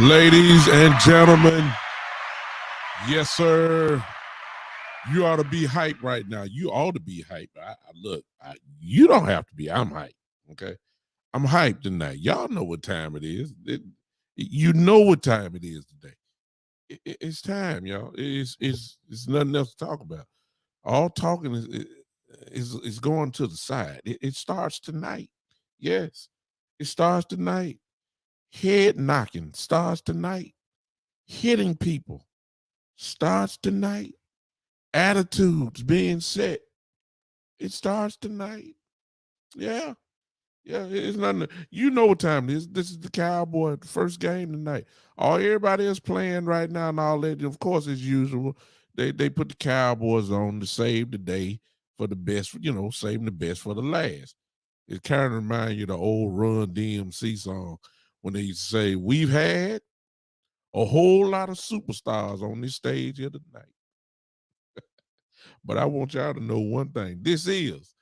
Ladies and gentlemen, yes, sir. You ought to be hyped right now. You ought to be hyped. Look, you don't have to be. I'm hyped. Okay. I'm hyped tonight. Y'all know what time it is. You know what time it is today. It's time, y'all. It's nothing else to talk about. All talking is going to the side. It starts tonight. Yes, it starts tonight. Head knocking starts tonight. Hitting people starts tonight. Attitudes being set, it starts tonight. Yeah. Yeah, it's nothing. You know what time it is. This is the Cowboy first game tonight. All everybody is playing right now and all that. Of course, as usual, they put the Cowboys on to save the day for the best, saving the best for the last. It kind of reminds you of the old Run DMC song when they used to say, "We've had a whole lot of superstars on this stage here tonight." But I want y'all to know one thing. This is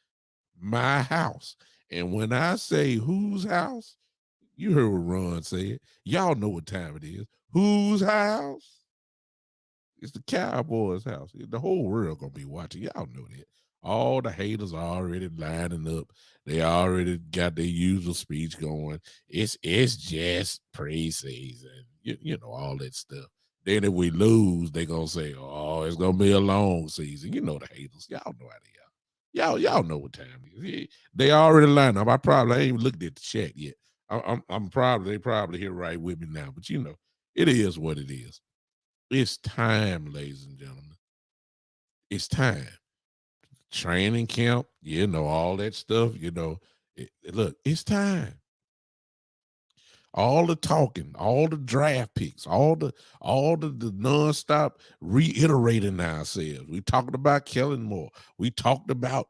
my house. And when I say whose house, you heard what Ron said. Y'all know what time it is. Whose house? It's the Cowboys' house. The whole world gonna be watching. Y'all know that. All the haters are already lining up. They already got their usual speech going. It's just preseason. You know, all that stuff. Then if we lose, they gonna say, "Oh, it's gonna be a long season." You know the haters. Y'all know how they are. Y'all know what time it is. They already lined up. I ain't even looked at the chat yet. I'm probably they probably here right with me now. But it is what it is. It's time, ladies and gentlemen. It's time. Training camp, all that stuff. Look, it's time. All the talking, all the draft picks, all the nonstop reiterating ourselves. We talked about Kellen Moore. We talked about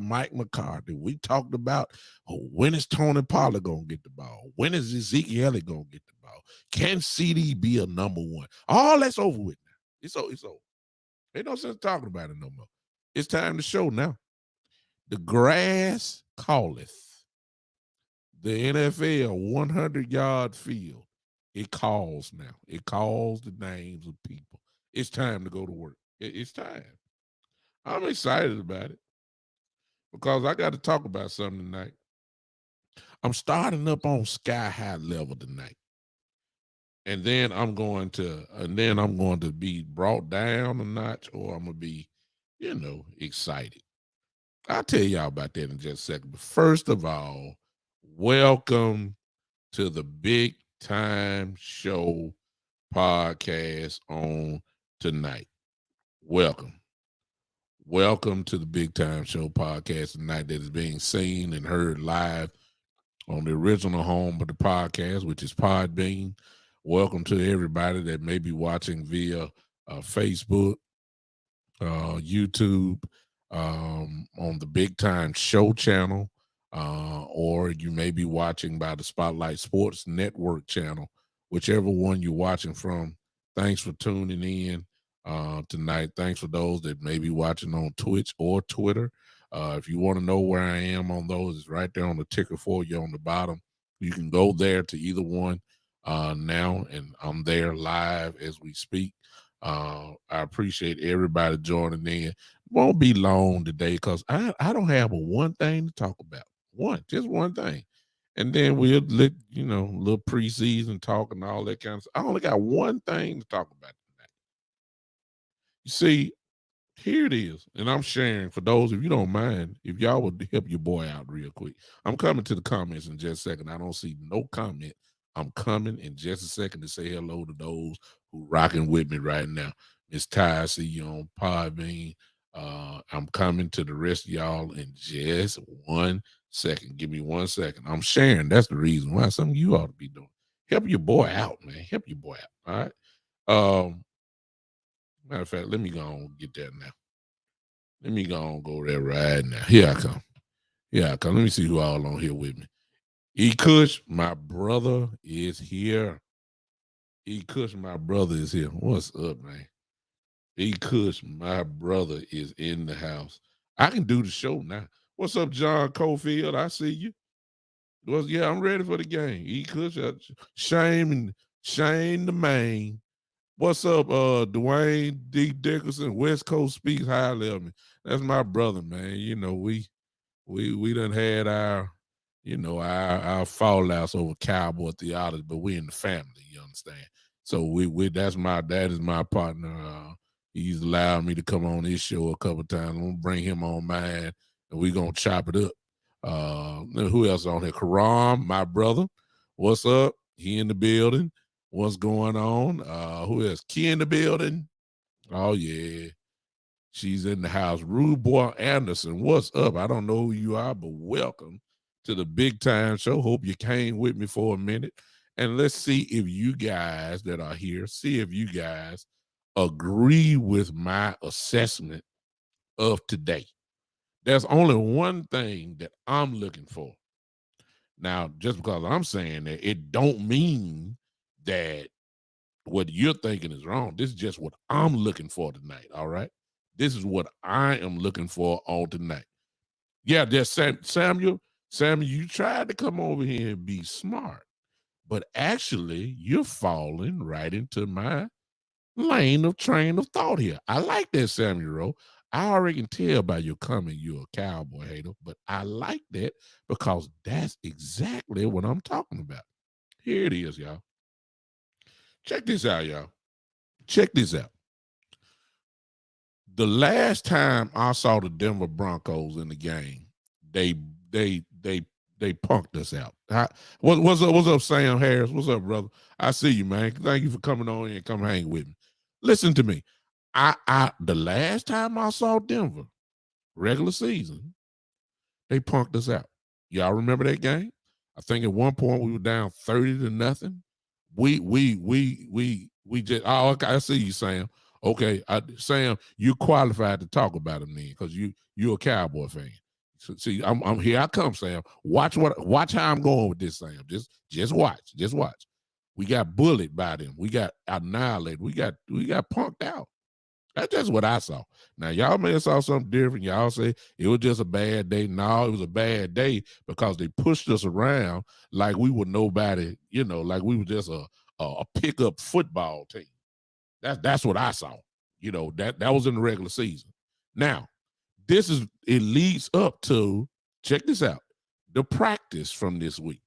Mike McCarthy. We talked about when is Tony Pollard gonna get the ball? When is Ezekiel Elliott gonna get the ball? Can CD be a number one? All that's over with now. It's over. Ain't no sense talking about it no more. It's time to show now. The grass calleth. The NFL 100-yard field, it calls now. It calls the names of people. It's time to go to work. It's time. I'm excited about it because I got to talk about something tonight. I'm starting up on sky high level tonight. And then I'm going to be brought down a notch, or I'm gonna be, excited. I'll tell y'all about that in just a second. But first of all, welcome to the Big Time Show podcast on tonight. Welcome. Welcome to the Big Time Show podcast tonight that is being seen and heard live on the original home of the podcast, which is Podbean. Welcome to everybody that may be watching via Facebook, YouTube, on the Big Time Show channel, or you may be watching by the Spotlight Sports Network channel, whichever one you're watching from. Thanks for tuning in tonight. Thanks for those that may be watching on Twitch or Twitter. If you want to know where I am on those, it's right there on the ticker for you on the bottom. You can go there to either one now, and I'm there live as we speak. I appreciate everybody joining in. Won't be long today because I don't have a one thing to talk about. Just one thing. And then we'll let, little preseason talk and all that kind of stuff. I only got one thing to talk about tonight. You see, here it is. And I'm sharing for those, if you don't mind, if y'all would help your boy out real quick. I'm coming to the comments in just a second. I don't see no comment. I'm coming in just a second to say hello to those who rocking with me right now. Miss Ty, I see you on Podbean. I'm coming to the rest of y'all in just 1 second. Give me 1 second. I'm sharing. That's the reason why. Something you ought to be doing. Help your boy out, man. Help your boy out. All right. Matter of fact, let me go on get that now. Let me go there right now. Here I come. Let me see who all on here with me. E. Kush, my brother is here. E. Kush, my brother is here. What's up, man? E. Kush, my brother is in the house. I can do the show now. What's up, John Cofield? I see you. I'm ready for the game. E. Kush, Shane the Main. What's up, Dwayne D. Dickerson? West Coast speaks highly of me. That's my brother, man. You know, we done had our, our fallouts over cowboy theology, but we in the family, you understand? So we that is my partner. He's allowed me to come on his show a couple times. I'm gonna bring him on mine and we're gonna chop it up. Who else on here? Karam, my brother. What's up? He in the building. What's going on? Who else? Key in the building. Oh yeah. She's in the house. Rude Boy Anderson, what's up? I don't know who you are, but welcome to the Big Time Show. Hope you came with me for a minute. And let's see if you guys that are here, see if you guys agree with my assessment of today. There's only one thing that I'm looking for. Now, just because I'm saying that, it don't mean that what you're thinking is wrong. This is just what I'm looking for tonight, all right? This is what I am looking for on tonight. Yeah, there's Samuel, you tried to come over here and be smart, but actually you're falling right into my train of thought here. I like that, Samuel. I already can tell by your comment you're a cowboy hater, but I like that because that's exactly what I'm talking about. Here it is, y'all. Check this out, y'all. Check this out. The last time I saw the Denver Broncos in the game, they punked us out. What's up, Sam Harris? What's up, brother? I see you, man. Thank you for coming on and come hang with me. Listen to me. The last time I saw Denver, regular season, they punked us out. Y'all remember that game? I think at one point we were down 30-0. We just okay, I see you, Sam. Okay, Sam, you qualified to talk about him then because you're a Cowboy fan. So, see, I'm here. I come, Sam. Watch how I'm going with this, Sam. Just watch. We got bullied by them. We got annihilated. We got punked out. That's just what I saw. Now, y'all may have saw something different. Y'all say it was just a bad day. No, it was a bad day because they pushed us around like we were nobody, like we were just a pickup football team. That's what I saw. That was in the regular season. Now, it leads up to, check this out, the practice from this week.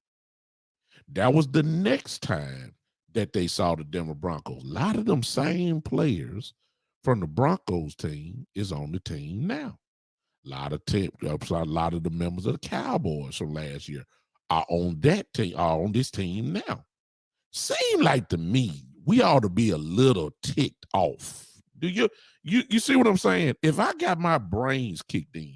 That was the next time that they saw the Denver Broncos. A lot of them same players from the Broncos team is on the team now. A lot of the members of the Cowboys from last year are on that team, are on this team now. Seem like to me, we ought to be a little ticked off. Do you see what I'm saying? If I got my brains kicked in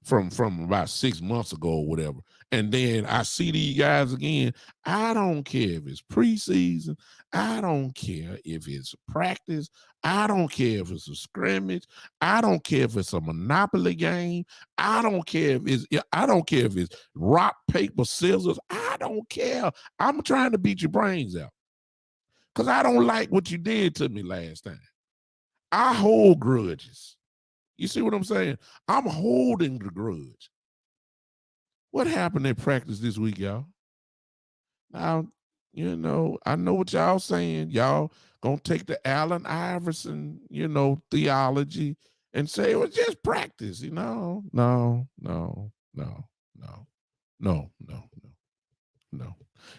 from about 6 months ago or whatever, and then I see these guys again, I don't care if it's preseason, I don't care if it's practice, I don't care if it's a scrimmage, I don't care if it's a Monopoly game, I don't care if it's rock, paper, scissors, I don't care. I'm trying to beat your brains out because I don't like what you did to me last time. I hold grudges. You see what I'm saying? I'm holding the grudge. What happened in practice this week, y'all? Now, I know what y'all saying. Y'all gonna take the Allen Iverson, theology and say it was just practice. No.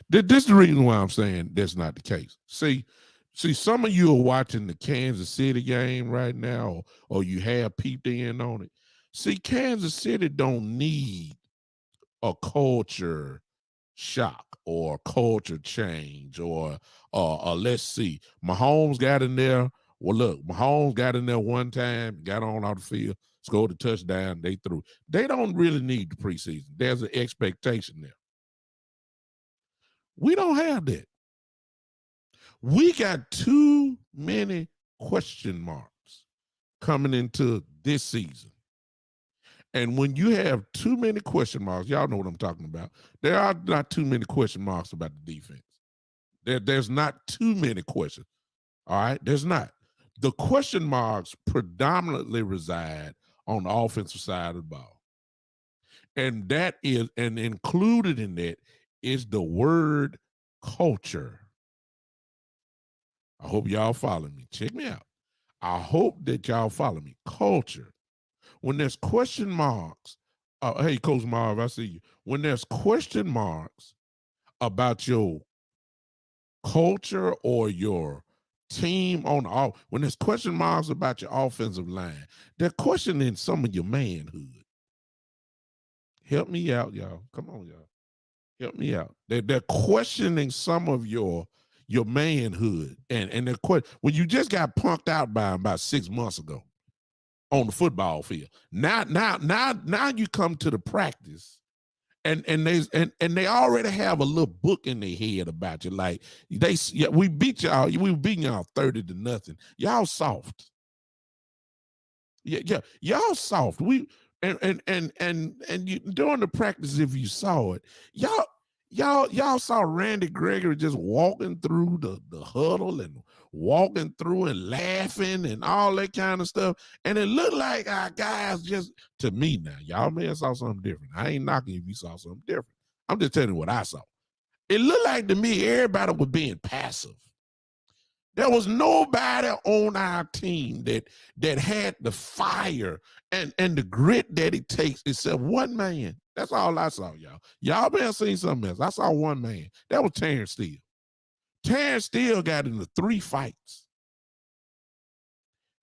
This is the reason why I'm saying that's not the case. See, some of you are watching the Kansas City game right now, or you have peeped in on it. See, Kansas City don't need a culture shock or culture change or let's see. Mahomes got in there. Well, look, Mahomes got in there one time, got on out the field, scored a touchdown, they threw. They don't really need the preseason. There's an expectation there. We don't have that. We got too many question marks coming into this season. And when you have too many question marks, y'all know what I'm talking about. There are not too many question marks about the defense. There's not too many questions. All right, there's not. The question marks predominantly reside on the offensive side of the ball. And included in that is the word culture. I hope y'all follow me. Check me out. I hope that y'all follow me. Culture. When there's question marks, hey, Coach Marv, I see you. When there's question marks about your culture or your team on off, when there's question marks about your offensive line, they're questioning some of your manhood. Help me out, y'all. Come on, y'all. Help me out. They're questioning some of your manhood, and they're when you just got punked out by them about 6 months ago on the football field. Now you come to the practice, and they already have a little book in their head about you. Like we beat y'all, we beating y'all 30-0. Y'all soft. Yeah, y'all soft. We and you during the practice, if you saw it, y'all saw Randy Gregory just walking through the huddle and walking through and laughing and all that kind of stuff. And it looked like our guys just, to me now, y'all may have saw something different. I ain't knocking if you saw something different. I'm just telling you what I saw. It looked like to me everybody was being passive. There was nobody on our team that had the fire and the grit that it takes except one man. That's all I saw, y'all. Y'all may have seen something else. I saw one man. That was Terrence Steele. Terrence Steele got into 3 fights.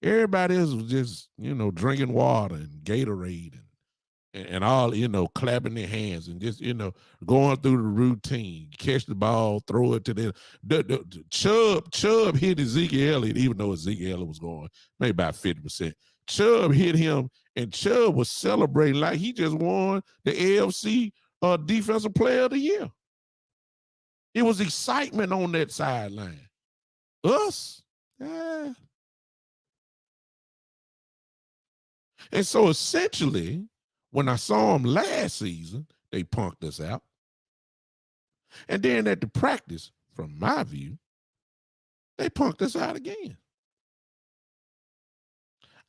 Everybody else was just, drinking water and Gatorade and all, clapping their hands and just, going through the routine. Catch the ball, throw it to them. The Chubb hit Ezekiel Elliott, even though Ezekiel Elliott was going maybe about 50%. Chubb hit him, and Chubb was celebrating like he just won the AFC Defensive Player of the Year. It was excitement on that sideline. Us? And so essentially, when I saw them last season, they punked us out. And then at the practice, from my view, they punked us out again.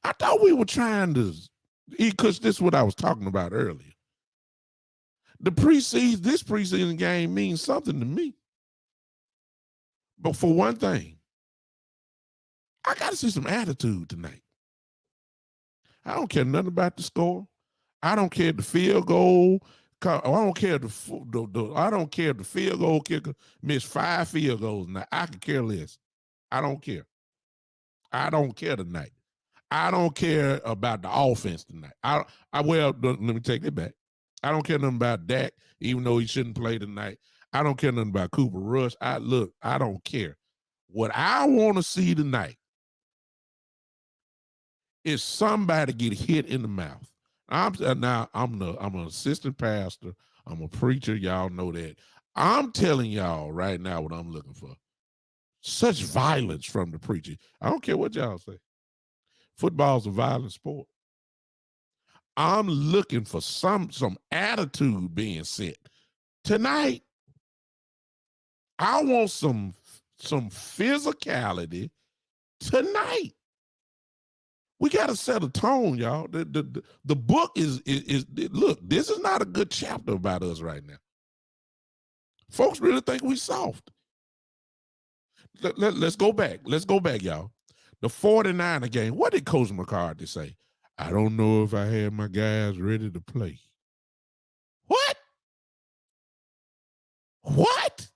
I thought we were trying to, because this is what I was talking about earlier. This preseason game means something to me. But for one thing, I got to see some attitude tonight. I don't care nothing about the score. I don't care the field goal. I don't care I don't care if the field goal kicker missed 5 field goals. Now I could care less. I don't care. I don't care tonight. I don't care about the offense tonight. Let me take it back. I don't care nothing about Dak, even though he shouldn't play tonight. I don't care nothing about Cooper Rush. I don't care. What I want to see tonight is somebody get hit in the mouth. I'm an assistant pastor. I'm a preacher. Y'all know that. I'm telling y'all right now what I'm looking for. Such violence from the preacher. I don't care what y'all say. Football's a violent sport. I'm looking for some attitude being set. Tonight, I want some physicality tonight. We got to set a tone, y'all. The book is look, this is not a good chapter about us right now. Folks really think we soft. Let's go back. Let's go back, y'all. The 49er game. What did Coach McCarthy say? I don't know if I had my guys ready to play. What? What?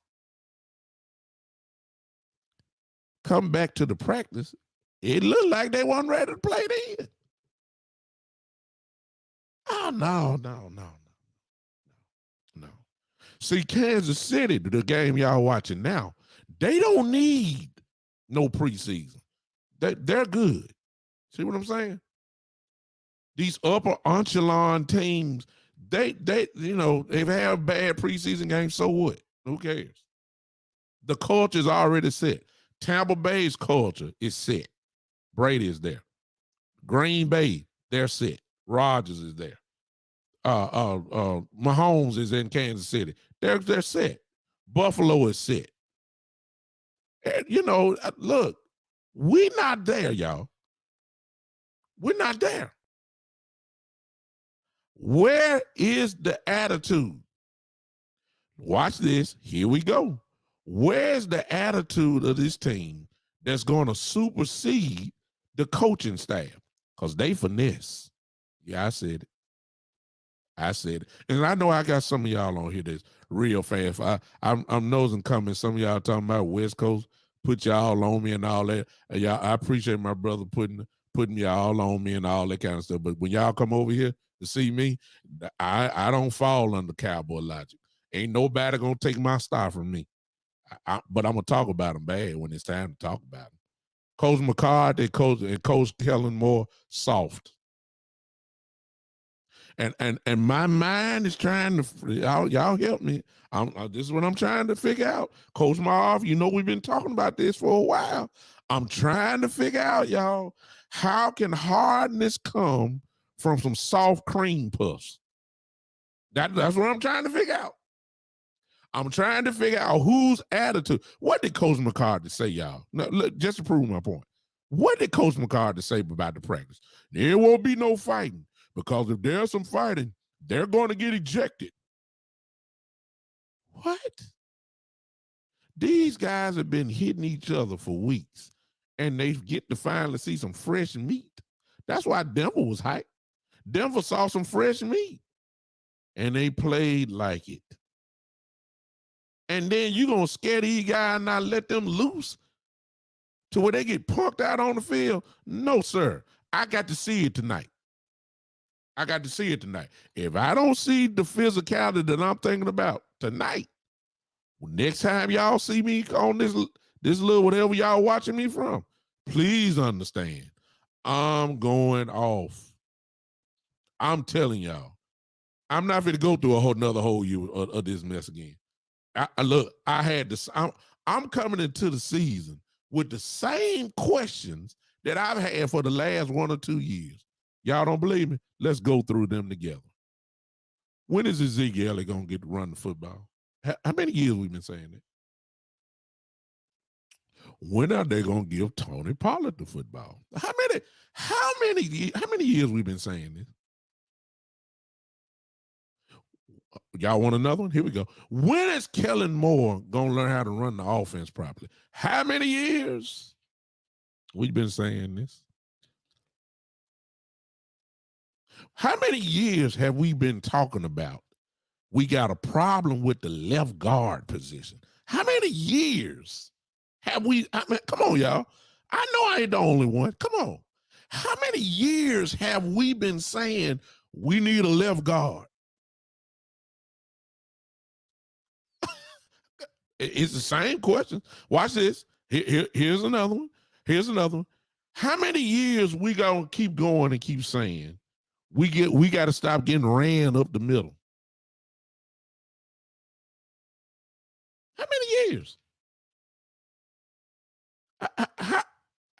Come back to the practice. It looked like they weren't ready to play then. Oh, no. See, Kansas City, the game y'all watching now, they don't need no preseason. They're good. See what I'm saying? These upper echelon teams, they've had bad preseason games, so what? Who cares? The culture's already set. Tampa Bay's culture is set. Brady is there. Green Bay, they're set. Rodgers is there. Mahomes is in Kansas City. They're set. Buffalo is set. And, look, we're not there, y'all. We're not there. Where is the attitude? Watch this. Here we go. Where's the attitude of this team that's going to supersede the coaching staff because they finesse. Yeah, I said it. I said it. And I know I got some of y'all on here that's real fans. I'm nosing comments. Some of y'all talking about West Coast, put y'all on me and all that. And y'all, I appreciate my brother putting y'all on me and all that kind of stuff. But when y'all come over here to see me, I don't fall under cowboy logic. Ain't nobody gonna take my star from me. But I'm gonna talk about them bad when it's time to talk about them. Coach McCard and Coach Kellen Moore soft. And my mind is trying to y'all help me. This is what I'm trying to figure out. Coach Marv, you know we've been talking about this for a while. I'm trying to figure out, y'all, how can hardness come from some soft cream puffs? That's what I'm trying to figure out. I'm trying to figure out whose attitude. What did Coach McCarthy say, y'all? No, look, just to prove my point. What did Coach McCarthy say about the practice? There won't be no fighting because if there's some fighting, they're going to get ejected. What? These guys have been hitting each other for weeks, and they get to finally see some fresh meat. That's why Denver was hyped. Denver saw some fresh meat, and they played like it. And then you going to scare these guys and not let them loose to where they get punked out on the field? No, sir. I got to see it tonight. If I don't see the physicality that I'm thinking about tonight, next time y'all see me on this little whatever y'all watching me from, please understand, I'm going off. I'm telling y'all, I'm not going to go through another whole year of this mess again. I'm coming into the season with the same questions that I've had for the last 1 or 2 years. Y'all don't believe me? Let's go through them together. When is Ezekiel Elliott going to get to run the football? How many years we've been saying that? When are they going to give Tony Pollard the football? How many years we've been saying this? Y'all want another one? Here we go. When is Kellen Moore going to learn how to run the offense properly? How many years we've been saying this? How many years have we been talking about we got a problem with the left guard position? How many years have we? Come on, y'all. I know I ain't the only one. Come on. How many years have we been saying we need a left guard? It's the same question. Watch this. Here's another one. How many years we gonna keep going and keep saying we got to stop getting ran up the middle? How many years?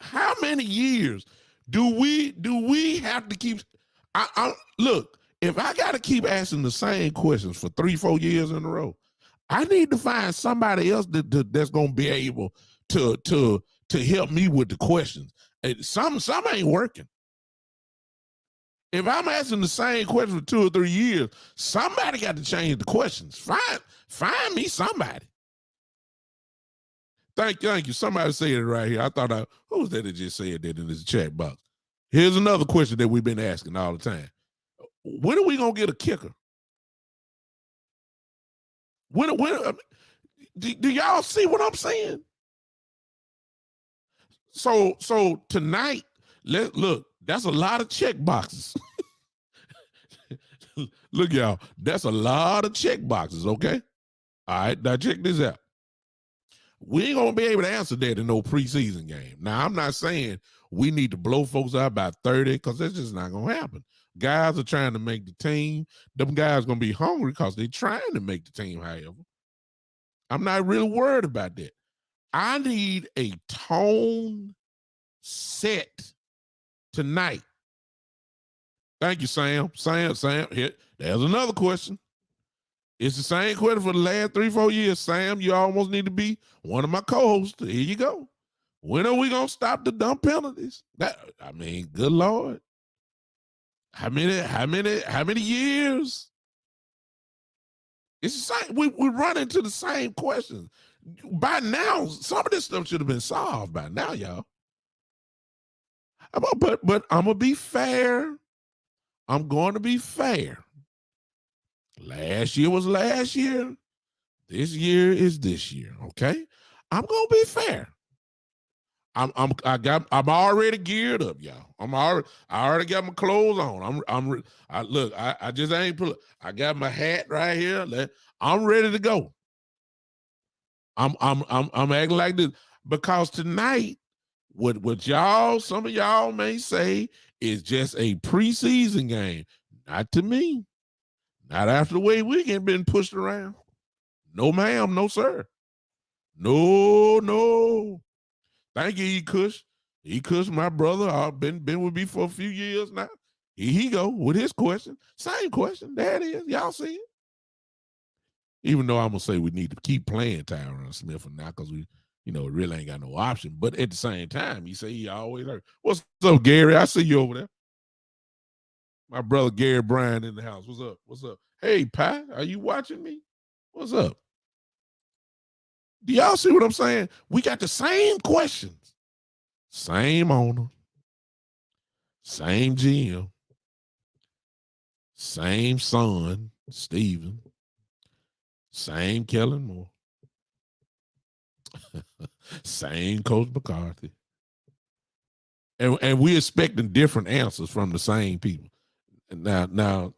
How many years do we have to keep? Look, if I got to keep asking the same questions for 3-4 years in a row, I need to find somebody else that's going to be able to help me with the questions. And some ain't working. If I'm asking the same question for 2 or 3 years, somebody got to change the questions. Find me somebody. Thank you. Somebody said it right here. I thought who was that just said that in this chat box? Here's another question that we've been asking all the time. When are we gonna get a kicker? When do y'all see what I'm saying? So tonight, look, that's a lot of check boxes. Look, y'all, that's a lot of check boxes, okay? All right, now check this out. We ain't gonna be able to answer that in no preseason game. Now, I'm not saying we need to blow folks out by 30 because that's just not gonna happen. Guys are trying to make the team. Them guys gonna be hungry because they're trying to make the team, however. I'm not really worried about that. I need a tone set tonight. Thank you, Sam. Sam, here, there's another question. It's the same question for the last 3-4 years. Sam, you almost need to be one of my co-hosts. Here you go. When are we gonna stop the dumb penalties? Good Lord. How many years? It's the same. We run into the same questions. By now, some of this stuff should have been solved by now, y'all. But I'm gonna be fair. I'm going to be fair. Last year was last year. This year is this year. Okay, I'm gonna be fair. I'm already geared up, y'all. I already got my clothes on. I just ain't put. I got my hat right here. I'm ready to go. I'm acting like this because tonight, what y'all, some of y'all may say is just a preseason game. Not to me. Not after the way we get been pushed around. No, ma'am, no, sir. No. Thank you, E. Kush. E. Kush, my brother, been with me for a few years now. Here he go with his question. Same question. There it is. Y'all see it? Even though I'm gonna say we need to keep playing Tyron Smith for now because we, really ain't got no option. But at the same time, you say he always hurt. What's up, Gary? I see you over there. My brother Gary Bryan in the house. What's up? What's up? Hey, Pat, are you watching me? What's up? Do y'all see what I'm saying? We got the same questions. Same owner. Same GM. Same son, Steven. Same Kellen Moore. Same Coach McCarthy. And we're expecting different answers from the same people. Now,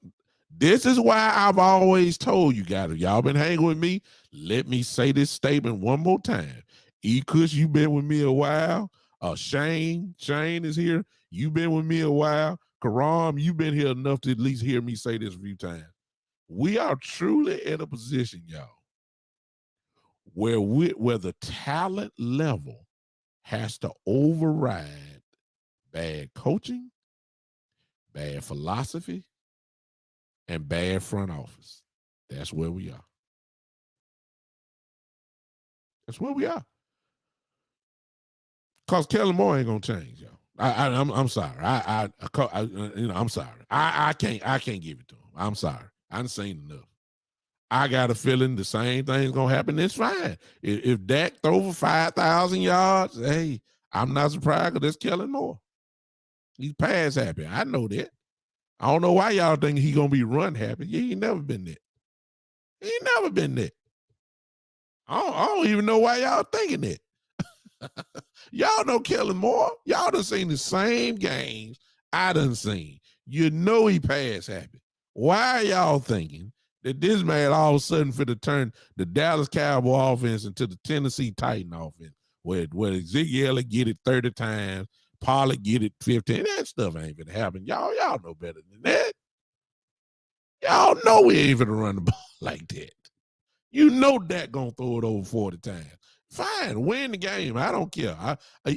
this is why I've always told you guys, if y'all been hanging with me, let me say this statement one more time. E. Kush, you've been with me a while. Shane is here. You've been with me a while. Karam, you've been here enough to at least hear me say this a few times. We are truly in a position, y'all, where the talent level has to override bad coaching, bad philosophy, and bad front office. That's where we are. That's where we are. Cause Kellen Moore ain't gonna change, y'all. I'm sorry. I'm sorry. I can't give it to him. I'm sorry. I done seen enough. I got a feeling the same thing's gonna happen. It's fine. If Dak throw for 5,000 yards, hey, I'm not surprised because that's Kellen Moore. He's pass happy. I know that. I don't know why y'all think he gonna be run happy. He ain't never been that. He ain't never been that. I don't even know why y'all thinking that. Y'all know Kellen Moore. Y'all done seen the same games I done seen. You know he pass happy. Why are y'all thinking that this man all of a sudden fit to turn the Dallas Cowboy offense into the Tennessee Titan offense, where Ezekiel get it 30 times, Pollard get it 15? That stuff ain't gonna happen. Y'all know better than that. Y'all know we ain't gonna run the ball like that. You know Dak gonna throw it over 40 times. Fine, win the game. I don't care.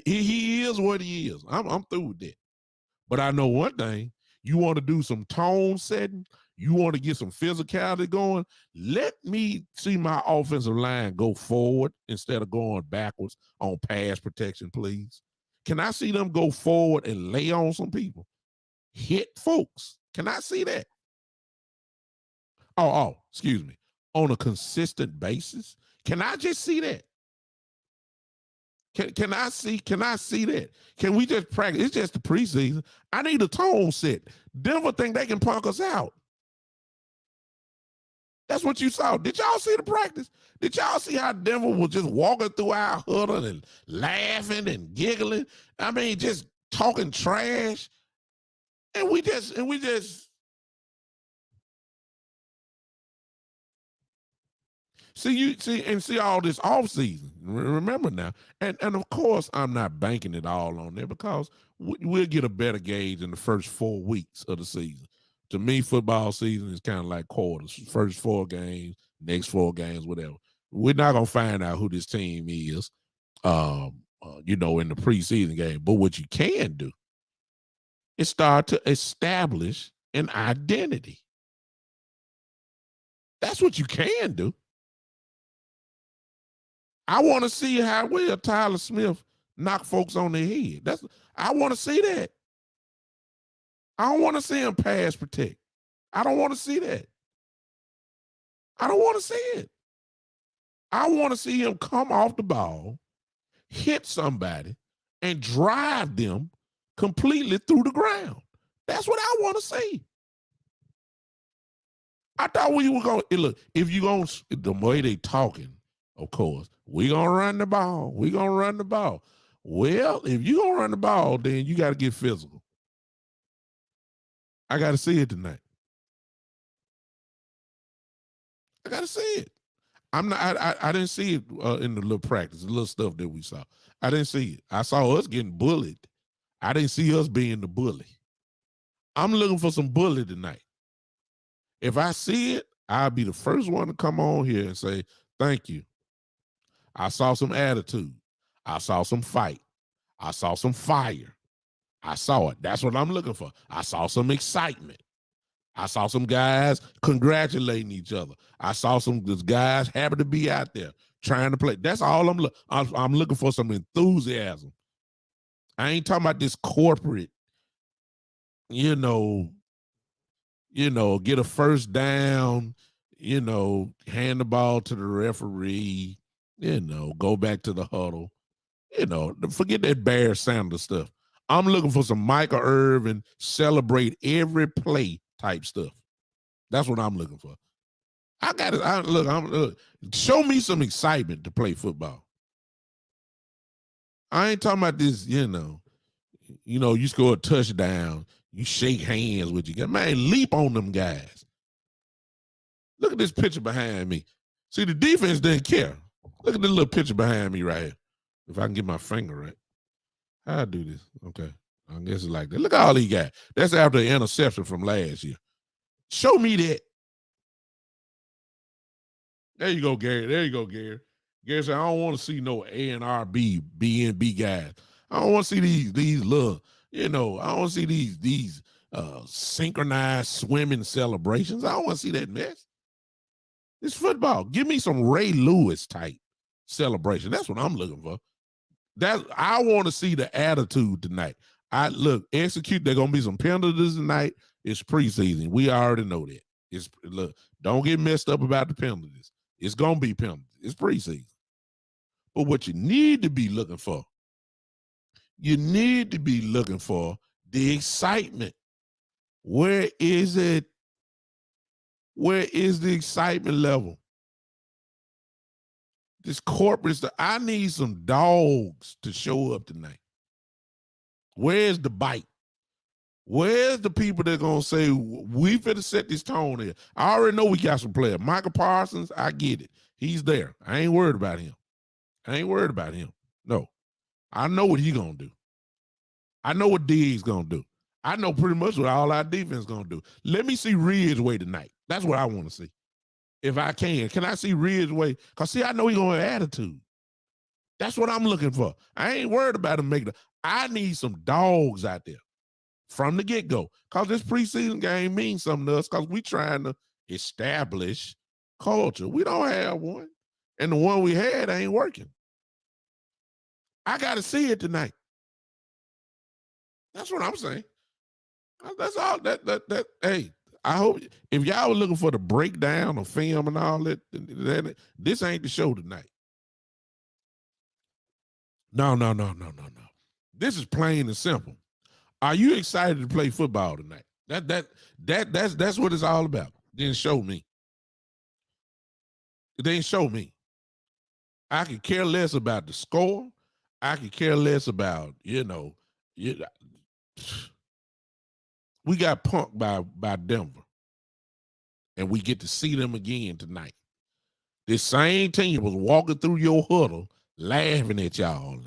He is what he is. I'm through with that. But I know one thing. You want to do some tone setting. You want to get some physicality going. Let me see my offensive line go forward instead of going backwards on pass protection, please. Can I see them go forward and lay on some people? Hit folks. Can I see that? Excuse me. On a consistent basis. Can I just see that? Can I see that? Can we just practice? It's just the preseason. I need a tone set. Denver think they can punk us out. That's what you saw. Did y'all see the practice? Did y'all see how Denver was just walking through our huddle and laughing and giggling? I mean, just talking trash. And we just see all this off season. Remember now, and of course I'm not banking it all on there because we'll get a better gauge in the first 4 weeks of the season. To me, football season is kind of like quarters. First 4 games, next 4 games, whatever. We're not gonna find out who this team is, in the preseason game. But what you can do is start to establish an identity. That's what you can do. I want to see how well Tyler Smith knock folks on their head. I want to see that. I don't want to see him pass protect. I don't want to see that. I don't want to see it. I want to see him come off the ball, hit somebody, and drive them completely through the ground. That's what I want to see. I thought we were going to look. If you going the way they talking, of course, we gonna run the ball. We gonna run the ball. Well, if you gonna run the ball, then you got to get physical. I got to see it tonight. I got to see it. I'm not. I didn't see it in the little practice, the little stuff that we saw. I didn't see it. I saw us getting bullied. I didn't see us being the bully. I'm looking for some bully tonight. If I see it, I'll be the first one to come on here and say, thank you. I saw some attitude. I saw some fight. I saw some fire. I saw it. That's what I'm looking for. I saw some excitement. I saw some guys congratulating each other. I saw some guys happy to be out there trying to play. That's all I'm looking for, some enthusiasm. I ain't talking about this corporate, get a first down, hand the ball to the referee, go back to the huddle, forget that Bear Sanders stuff. I'm looking for some Michael Irvin, celebrate every play type stuff. That's what I'm looking for. I got it. Show me some excitement to play football. I ain't talking about this, you score a touchdown, you shake hands with you. Man, leap on them guys. Look at this picture behind me. See, the defense didn't care. Look at this little picture behind me right here. If I can get my finger right. How I do this? Okay. I guess it's like that. Look at all he got. That's after the interception from last year. Show me that. There you go, Gary. Gary said, I don't want to see no A&RB, BNB guys. I don't want to see these little, I don't want to see these synchronized swimming celebrations. I don't want to see that mess. It's football. Give me some Ray Lewis type celebration. That's what I'm looking for. I want to see the attitude tonight. Execute. There gonna be some penalties tonight. It's preseason. We already know that. Don't get messed up about the penalties. It's gonna be penalties. It's preseason. But what you need to be looking for, the excitement. Where is it? Where is the excitement level? This corporate stuff. I need some dogs to show up tonight. Where's the bite? Where's the people that are going to say, we finna set this tone here? I already know we got some players. Michael Parsons, I get it. He's there. I ain't worried about him. No. I know what he's going to do. I know what Diggs going to do. I know pretty much what all our defense going to do. Let me see Ridgeway tonight. That's what I want to see. If I can. Can I see Ridgeway? Because, I know he's going to have attitude. That's what I'm looking for. I ain't worried about him making it. I need some dogs out there from the get-go. Because this preseason game means something to us because we trying to establish culture. We don't have one. And the one we had ain't working. I got to see it tonight. That's what I'm saying. That's all. Hey, I hope if y'all were looking for the breakdown of film and all that, this ain't the show tonight. No. This is plain and simple. Are you excited to play football tonight? That's what it's all about. Then show me. Then show me. I could care less about the score. I could care less about, we got punked by Denver. And we get to see them again tonight. This same team was walking through your huddle, laughing at y'all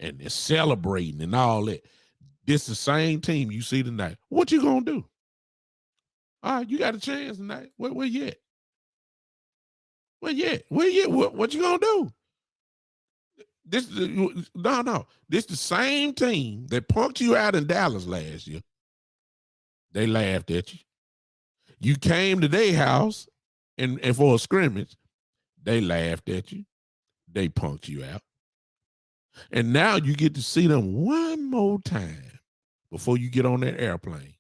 and they're celebrating and all that. This the same team you see tonight. What you gonna do? All right, you got a chance tonight. Where you at? Where you at? What you gonna do? This the same team that punked you out in Dallas last year. They laughed at you. You came to their house and for a scrimmage, they laughed at you. They punked you out. And now you get to see them one more time before you get on that airplane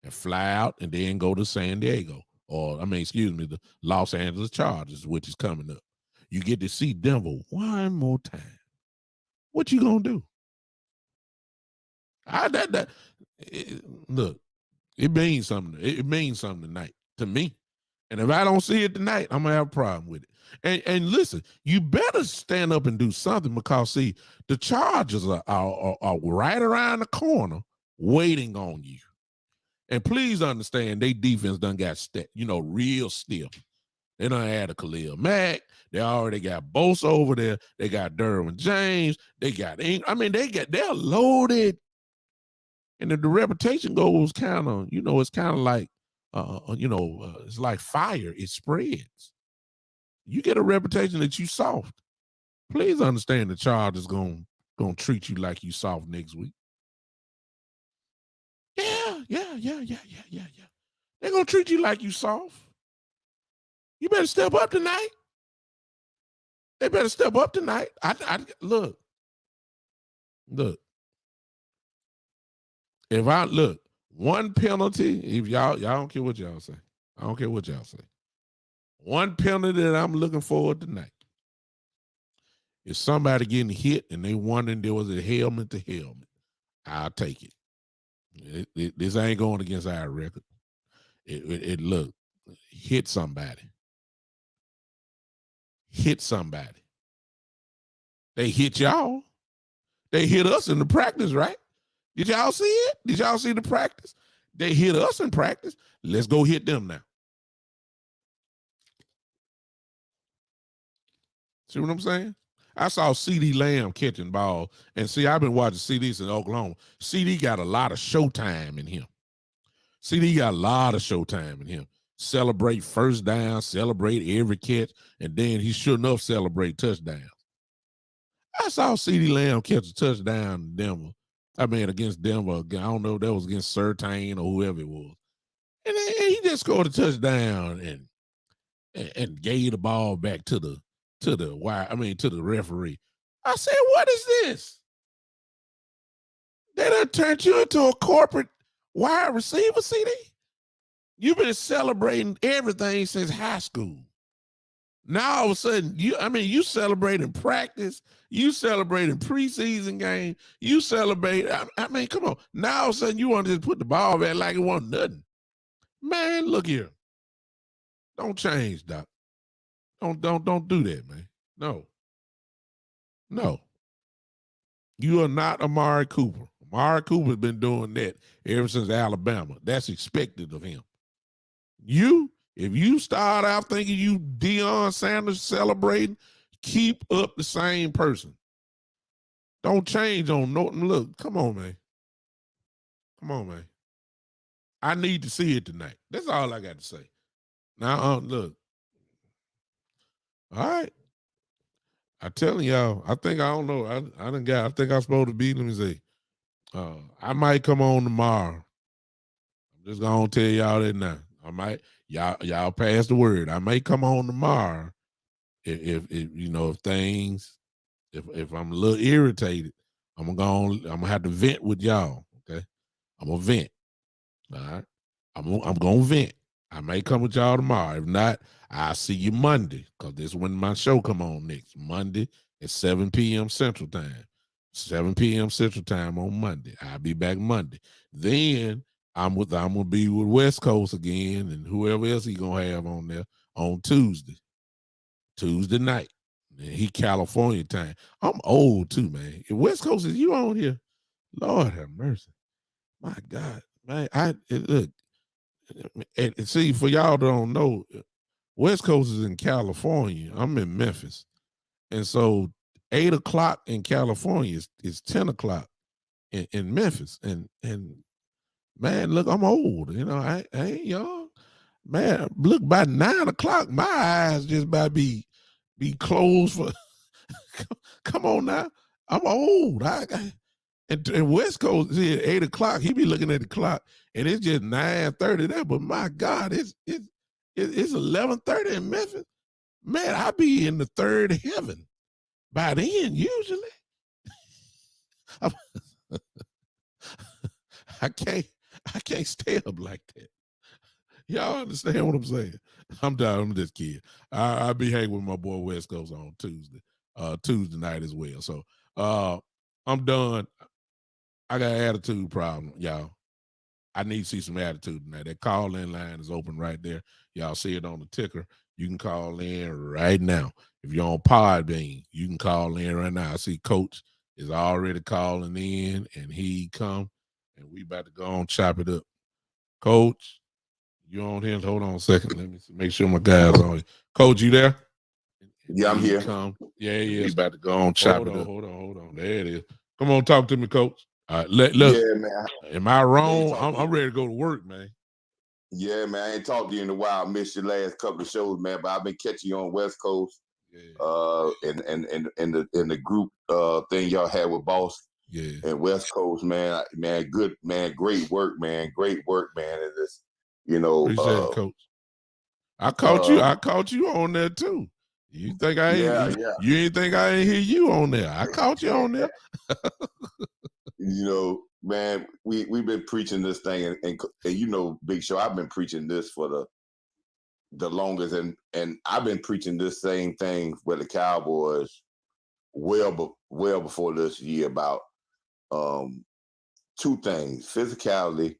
and fly out and then go to San Diego. The Los Angeles Chargers, which is coming up. you get to see Denver one more time. What you gonna do? Look, it means something. It means something tonight to me. And if I don't see it tonight, I'm gonna have a problem with it. And listen, you better stand up and do something, because see, the Chargers are right around the corner waiting on you. And please understand, they defense done got real stiff. They done had a Khalil Mack. They already got Bosa over there. They got Derwin James. They got they're loaded. And if the reputation goes kind of, it's kind of like, it's like fire. It spreads. You get a reputation that you soft. Please understand the Chargers gonna treat you like you soft next week. Yeah. They're gonna treat you like you soft. You better step up tonight. They better step up tonight. Look. If I look, one penalty, if y'all don't care what y'all say. I don't care what y'all say. One penalty that I'm looking for tonight is somebody getting hit and they wondering there was a helmet to helmet. I'll take it. This ain't going against our record. Look, hit somebody. Hit somebody. They hit y'all. They hit us in the practice, right? Did y'all see it? Did y'all see the practice? They hit us in practice. Let's go hit them now. See what I'm saying? I saw CeeDee Lamb catching ball. And see, I've been watching CeeDee in Oklahoma. CeeDee got a lot of showtime in him. CeeDee got a lot of showtime in him. Celebrate first down, celebrate every catch, and then he sure enough celebrate touchdowns. I saw CeeDee Lamb catch a touchdown in Denver. Against Denver. I don't know if that was against Surtain or whoever it was. And he just scored a touchdown and gave the ball back to the referee. I said, what is this? They done turned you into a corporate wide receiver, CD? You've been celebrating everything since high school. Now all of a sudden, you celebrating practice, you celebrating preseason game, you celebrate. Come on. Now all of a sudden you want to just put the ball back like it wasn't nothing. Man, look here. Don't change, Doc. Don't do that, man. No. You are not Amari Cooper. Amari Cooper's been doing that ever since Alabama. That's expected of him. If you start out thinking you Deion Sanders celebrating, keep up the same person. Don't change on nothing. Look, come on, man. I need to see it tonight. That's all I got to say. Now, look. All right. I'm telling y'all, I think I'm supposed to be, let me see. I might come on tomorrow. I'm just gonna tell y'all that now. I might, y'all pass the word. I may come on tomorrow if I'm a little irritated. I'm gonna have to vent with y'all. Okay, I'm gonna vent. All right, I'm gonna vent. I may come with y'all tomorrow. If not, I'll see you Monday, because this is when my show come on next. Monday at 7 p.m. Central Time. 7 p.m. Central Time on Monday. I'll be back Monday. Then I'm gonna be with West Coast again, and whoever else he gonna have on there on Tuesday night. And he California time. I'm old too, man. If West Coast is you on here, Lord have mercy. My God, man. Look. And see, for y'all that don't know, West Coast is in California. I'm in Memphis. And so 8 o'clock in California is 10 o'clock in Memphis. And man, look, I'm old. I ain't young. Man, look, by 9 o'clock, my eyes just about be closed for come on now. I'm old. And West Coast is at 8 o'clock. He be looking at the clock, and it's just 9:30 there. But my God, it's 11:30 in Memphis. Man, I be in the third heaven by then usually. I can't stay up like that. Y'all understand what I'm saying? I'm done. I'm just kidding. I'll be hanging with my boy West Coast on Tuesday night as well. So I'm done. I got an attitude problem, y'all. I need to see some attitude tonight. That call-in line is open right there. Y'all see it on the ticker. You can call in right now. If you're on Podbean, you can call in right now. I see Coach is already calling in, and he come, and we about to go on chop it up. Coach, you on here? Hold on a second. Let me make sure my guys on here. Coach, you there? Yeah, I'm here. Come. Yeah, he is about to go on chop it up. Hold on. There it is. Come on, talk to me, Coach. All right, look. Yeah, man. Am I wrong? I'm ready to go to work, man. Yeah, man. I ain't talked to you in a while. I missed your last couple of shows, man. But I've been catching you on West Coast. And the group thing y'all had with Boss. Yeah. And West Coast, man, good, man, great work, man. And this, appreciate it, Coach. I caught you on there too. You think I ain't? Yeah. You ain't think I ain't hear you on there? I caught you on there. Man, we've been preaching this thing, and Big Show, I've been preaching this for the longest, and I've been preaching this same thing with the Cowboys well before this year about two things: physicality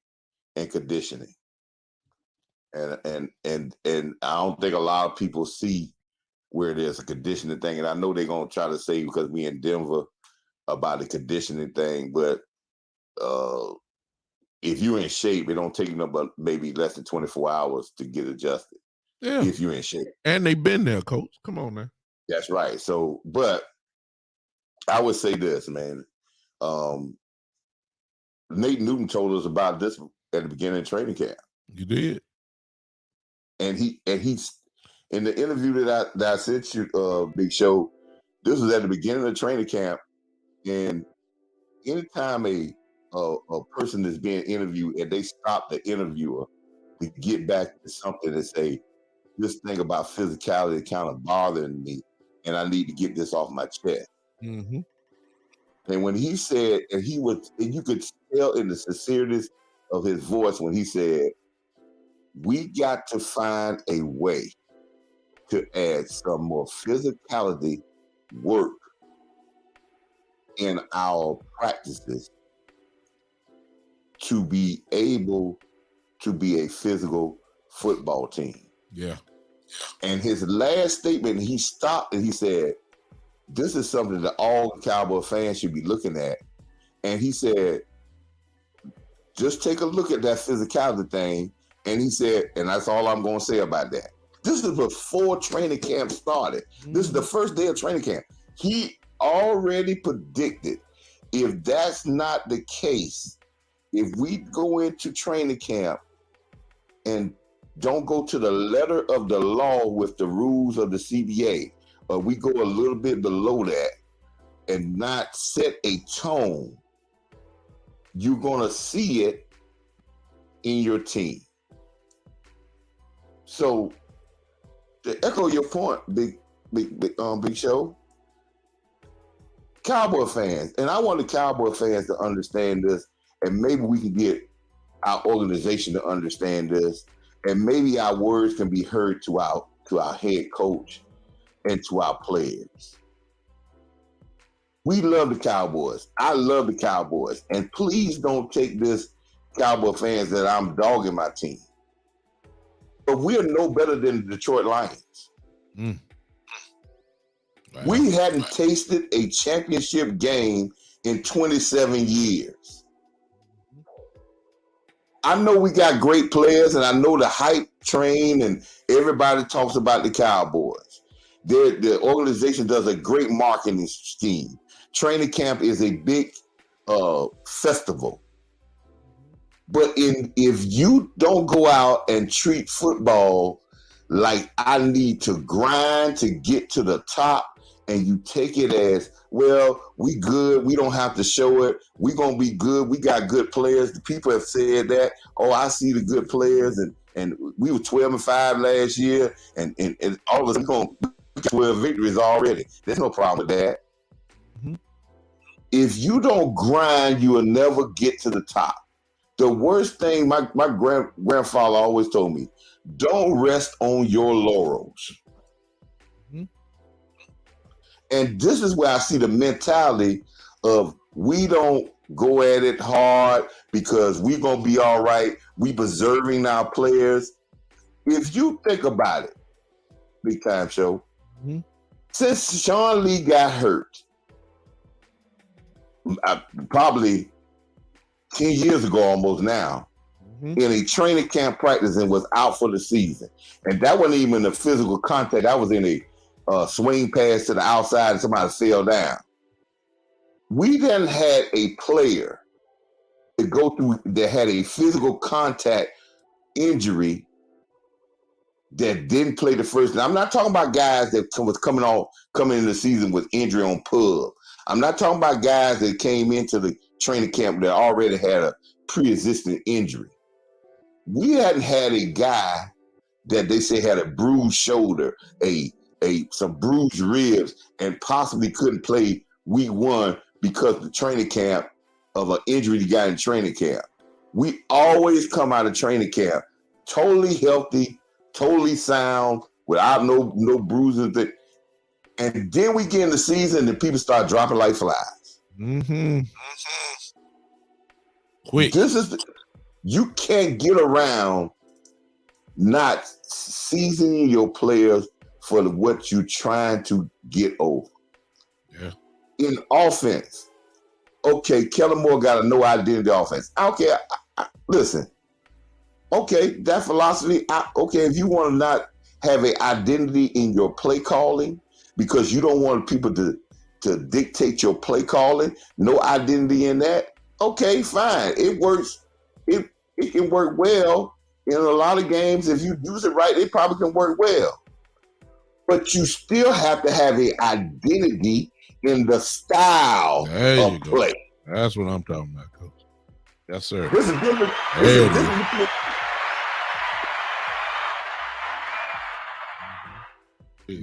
and conditioning. And I don't think a lot of people see where there's a conditioning thing, and I know they're gonna try to say because we in Denver about the conditioning thing, but if you're in shape, it don't take you but maybe less than 24 hours to get adjusted. Yeah, if you're in shape, and they've been there, Coach. Come on, man. That's right. So, but I would say this, man. Nate Newton told us about this at the beginning of training camp. You did. And he's in the interview that I sent you, Big Show. This was at the beginning of training camp, and anytime a person is being interviewed and they stop the interviewer to get back to something and say, this thing about physicality kind of bothering me, and I need to get this off my chest. Mm-hmm. And when he said, and you could tell in the sincerity of his voice when he said, we got to find a way to add some more physicality work in our practices to be able to be a physical football team. Yeah. And his last statement, he stopped and he said, this is something that all Cowboy fans should be looking at. And he said, just take a look at that physicality thing. And he said, and that's all I'm going to say about that. This is before training camp started. Mm-hmm. This is the first day of training camp. He already predicted, if that's not the case, if we go into training camp and don't go to the letter of the law with the rules of the CBA, but we go a little bit below that and not set a tone, you're going to see it in your team. So to echo your point, Big Show, Cowboy fans, and I want the Cowboy fans to understand this, and maybe we can get our organization to understand this, and maybe our words can be heard to our head coach and to our players. We love the Cowboys. I love the Cowboys. And please don't take this, Cowboy fans, that I'm dogging my team. But we are no better than the Detroit Lions. Mm. Wow. We hadn't tasted a championship game in 27 years. I know we got great players, and I know the hype train, and everybody talks about the Cowboys. The organization does a great marketing scheme. Training camp is a big festival. But if you don't go out and treat football like I need to grind to get to the top, and you take it as, well, we good, we don't have to show it, we going to be good, we got good players. The people have said that, I see the good players, and we were 12-5 last year, and all of us, we got 12 victories already. There's no problem with that. Mm-hmm. If you don't grind, you will never get to the top. The worst thing my grandfather always told me, don't rest on your laurels. Mm-hmm. And this is where I see the mentality of we don't go at it hard because we're going to be all right. We preserving our players. If you think about it, Big Time Show, mm-hmm. since Sean Lee got hurt, probably 10 years ago almost now, Mm-hmm. in a training camp practice and was out for the season. And that wasn't even a physical contact. That was in a swing pass to the outside and somebody fell down. We then had a player to go through that had a physical contact injury that didn't play the first. I'm not talking about guys that was coming in the season with injury on pub. I'm not talking about guys that came into the training camp that already had a pre-existing injury. We hadn't had a guy that they say had a bruised shoulder, some bruised ribs, and possibly couldn't play week 1 because of the training camp of an injury he got in training camp. We always come out of training camp totally healthy, totally sound, without no bruises. And then we get in the season and people start dropping like flies. Mm-hmm. Quick. You can't get around not seasoning your players for what you're trying to get over. Yeah. In offense, okay, Kellen Moore got a no identity offense. Okay, listen. Okay, that philosophy. Okay, if you want to not have an identity in your play calling because you don't want people to dictate your play calling, no identity in that. Okay, fine. It works. It can work well in a lot of games. If you use it right, it probably can work well. But you still have to have an identity in the style of play. That's what I'm talking about, Coach. Yes, sir. This is different.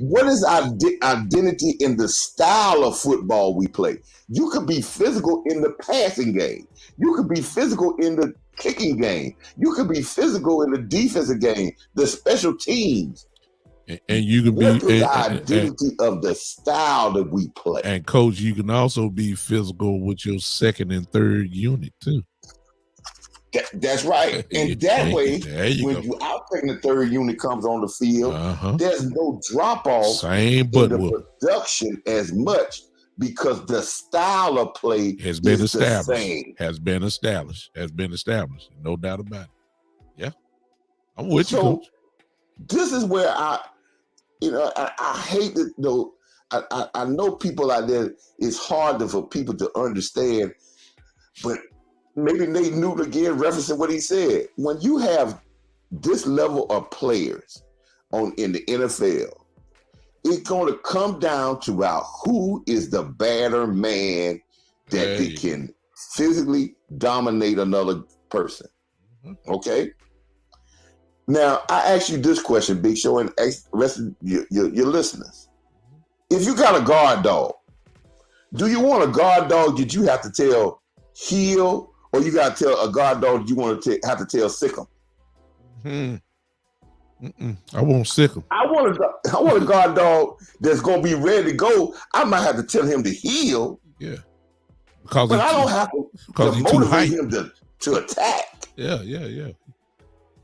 What is identity in the style of football we play? You could be physical in the passing game. You could be physical in the kicking game. You could be physical in the defensive game, the special teams. And you can be the identity of the style that we play. And Coach, you can also be physical with your second and third unit too. That's right. And that way, when you outtake the third unit comes on the field, there's no drop off in the production as much because the style of play has been established. Has been established. No doubt about it. Yeah. I'm with you, Coach. This is where I hate that though. I know people out there, it's hard for people to understand, but maybe Nate Newton again referencing what he said. When you have this level of players in the NFL, it's going to come down to who is the better man that they can physically dominate another person. Okay? Now, I ask you this question, Big Show, and ask the rest of your listeners. If you got a guard dog, do you want a guard dog that you have to tell heel, or you got to tell a guard dog you want to have to tell sick him? I won't sick him. I want a guard dog that's going to be ready to go. I might have to tell him to heel. Yeah. But I don't have to motivate him to attack. Yeah.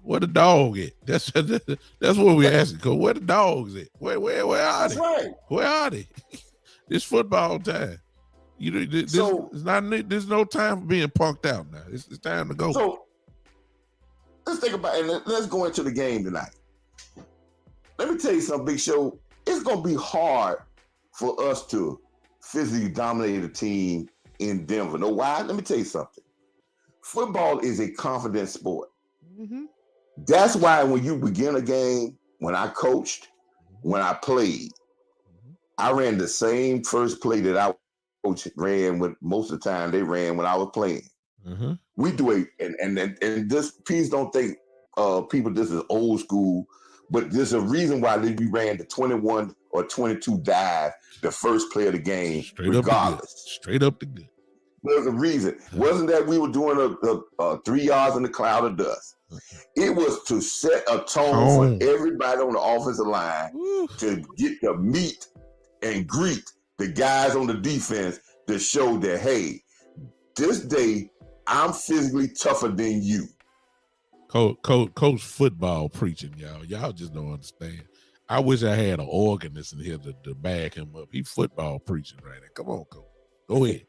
Where the dog at? That's what we're asking. Cause where the dogs at? Where are they? Right. Where are they? It's football time. There's no time for being punked out now. It's time to go. So let's think about it. Let's go into the game tonight. Let me tell you something, Big Show. It's going to be hard for us to physically dominate a team in Denver. Know why? Let me tell you something. Football is a confident sport. Mm-hmm. That's why when you begin a game, when I coached, when I played, I ran the same first play that I ran with most of the time they ran when I was playing. Mm-hmm. We do and this, please don't think people this is old school, but there's a reason why we ran the 21 or 22 dive the first play of the game, regardless. Straight up the good. There's a reason. Wasn't that we were doing a 3 yards in the cloud of dust. It was to set a tone for everybody on the offensive line to get to meet and greet the guys on the defense to show that, hey, this day I'm physically tougher than you. Coach football preaching, y'all. Y'all just don't understand. I wish I had an organist in here to back him up. He football preaching right now. Come on, Coach. Go ahead.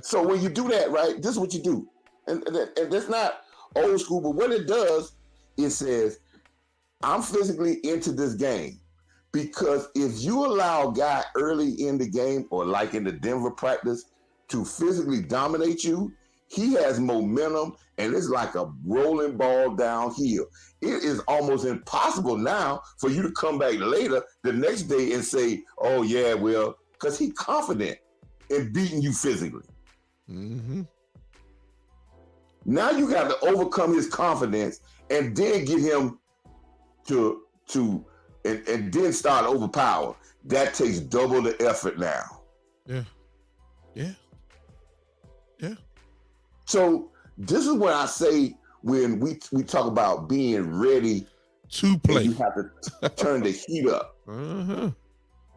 So when you do that, right, this is what you do. And that's not old school, but what it does, it says, I'm physically into this game. Because if you allow a guy early in the game, or like in the Denver practice, to physically dominate you, he has momentum, and it's like a rolling ball downhill. It is almost impossible now for you to come back later the next day and say, oh, yeah, well, because he's confident in beating you physically. Mm-hmm. Now you got to overcome his confidence and then get him to and then start overpower. That takes double the effort now. Yeah. So this is what I say when we talk about being ready to play. You have to turn the heat up.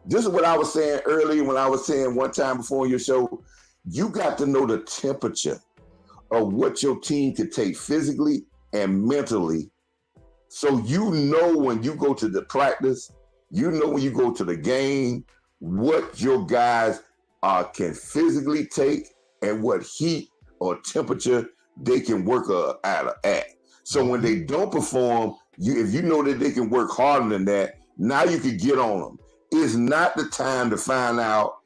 This is what I was saying earlier when I was saying one time before your show, you got to know the temperature of what your team could take physically and mentally. So you know when you go to the practice, you know when you go to the game, what your guys can physically take and what heat or temperature they can work at. So when they don't perform, if you know that they can work harder than that, now you can get on them. It's not the time to find out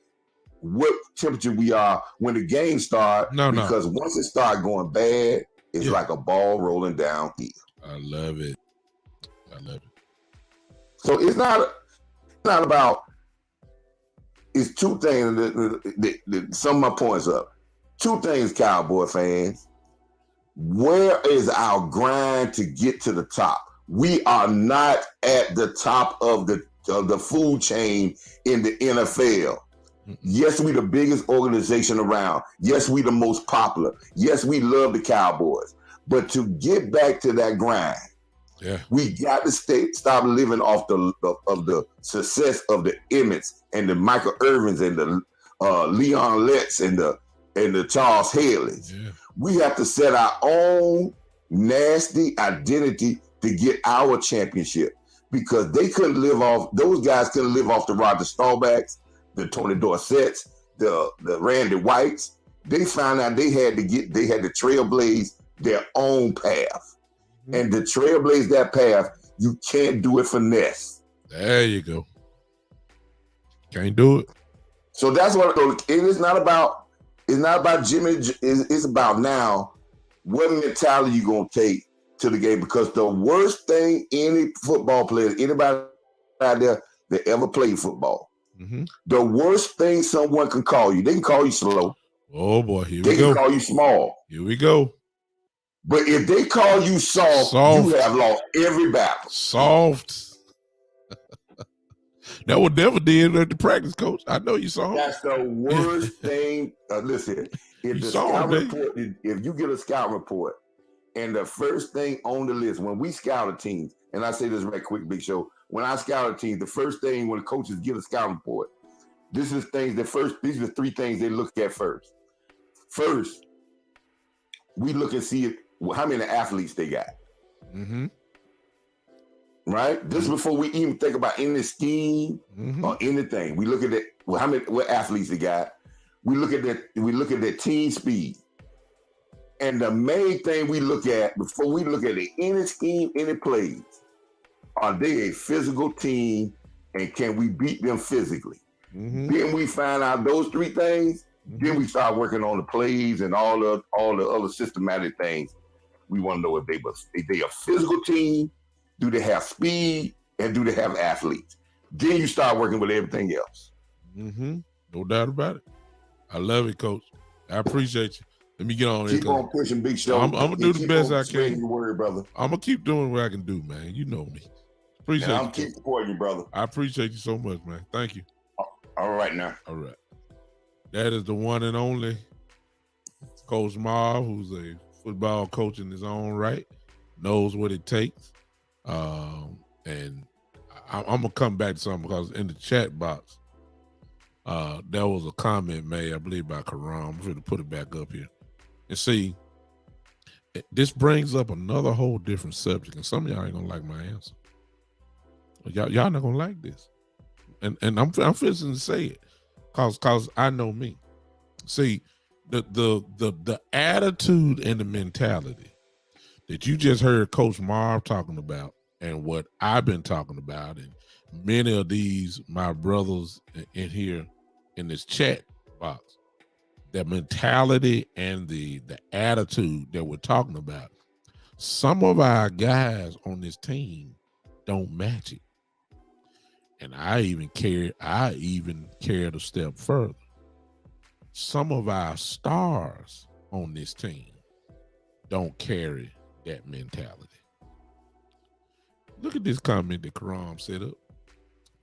what temperature we are when the game starts. Because once it starts going bad, it's like a ball rolling downhill. I love it. So it's not about. It's two things that sum my points up. Two things, Cowboy fans. Where is our grind to get to the top? We are not at the top of the food chain in the NFL. Yes, we the biggest organization around. Yes, we the most popular. Yes, we love the Cowboys. But to get back to that grind, we got to stop living off the success of the Emmets and the Michael Irvins and the Leon Letts and the Charles Haley's. We have to set our own nasty identity to get our championship, because they couldn't live off. Those guys couldn't live off the Roger Staubachs, the Tony Dorsetts, the Randy Whites. They found out they had to trailblaze their own path. And to trailblaze that path, you can't do it finesse. There you go. Can't do it. So that's what it is. Not about. It's not about Jimmy. It's about now. What mentality you gonna take to the game? Because the worst thing any football player, anybody out there that ever played football, the worst thing someone can call you. They can call you slow. Oh boy, here we go. They can call you small. Here we go. But if they call you soft, you have lost every battle. Soft. That what Denver did at the practice, coach. I know you saw him. That's the worst thing. Listen, if you get a scout report, and the first thing on the list when we scout a team, and I say this right quick, Big Show, when I scout a team, the first thing when the coaches get a scout report, these are the three things they look at first. First, we look and see how many athletes they got. Right? This is before we even think about any scheme or anything. We look at it, what athletes they got. We look at their team speed. And the main thing we look at before we look at any scheme, any plays, are they a physical team, and can we beat them physically? Then we find out those three things. Then we start working on the plays and all the other systematic things. We want to know if they a physical team. Do they have speed, and do they have athletes? Then you start working with everything else. No doubt about it. I love it, Coach. I appreciate you. Let me get on Keep on pushing, Big Show. I'm gonna do the best I can. Your word, brother. I'm gonna keep doing what I can do, man. You know me. Appreciate you. I'm keep supporting you, brother. I appreciate you so much, man. Thank you. All right now. All right. That is the one and only Coach Marv, who's a football coach in his own right, knows what it takes. And I'm gonna come back to something because in the chat box, there was a comment made, I believe, by Karam. I'm going to put it back up here. And see, this brings up another whole different subject, and some of y'all ain't gonna like my answer. Y'all not gonna like this, and I'm fixing to say it, cause I know me. See, the attitude and the mentality that you just heard Coach Marv talking about, and what I've been talking about, and many of these my brothers in here in this chat box, that mentality and the attitude that we're talking about, some of our guys on this team don't match it. And I even carried a step further. Some of our stars on this team don't carry that mentality. Look at this comment that Karam set up.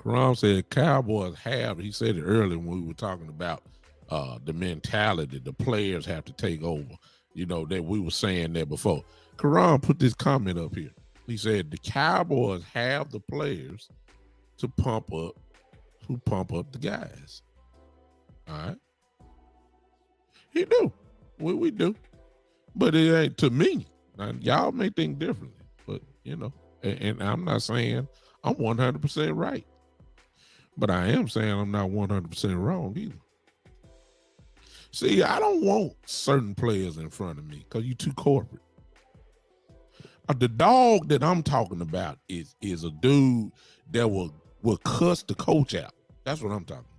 Karam said Cowboys have, he said it earlier when we were talking about the mentality the players have to take over. You know, that we were saying that before. Karam put this comment up here. He said the Cowboys have the players to pump up the guys. All right. He do. We do. But it ain't to me. Now, y'all may think differently, but you know, and I'm not saying I'm 100% right. But I am saying I'm not 100% wrong either. See, I don't want certain players in front of me because you're too corporate. The dog that I'm talking about is a dude that will cuss the coach out. That's what I'm talking about.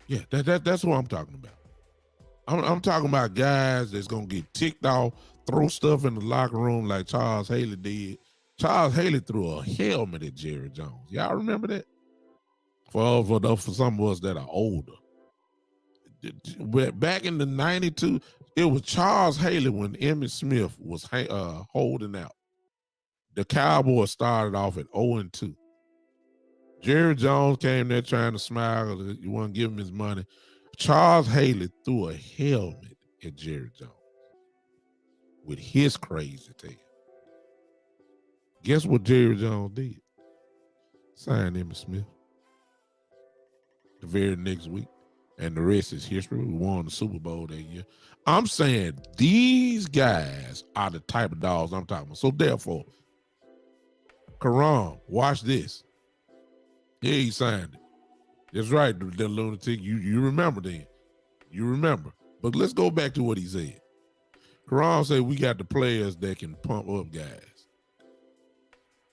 Yeah, that's what I'm talking about. I'm talking about guys that's gonna get ticked off, throw stuff in the locker room like Charles Haley did. Charles Haley threw a helmet at Jerry Jones. Y'all remember that? For some of us that are older. Back in the 92, it was Charles Haley when Emmitt Smith was holding out. The Cowboys started off at 0-2. Jerry Jones came there trying to smile because you want to give him his money. Charles Haley threw a helmet at Jerry Jones with his crazy tail. Guess what Jerry Jones did? Signed Emmitt Smith the very next week. And the rest is history. We won the Super Bowl that year. I'm saying these guys are the type of dogs I'm talking about. So therefore, Karam, watch this. Yeah, he signed it. That's right, the lunatic. You remember then. You remember. But let's go back to what he said. Karam said we got the players that can pump up guys.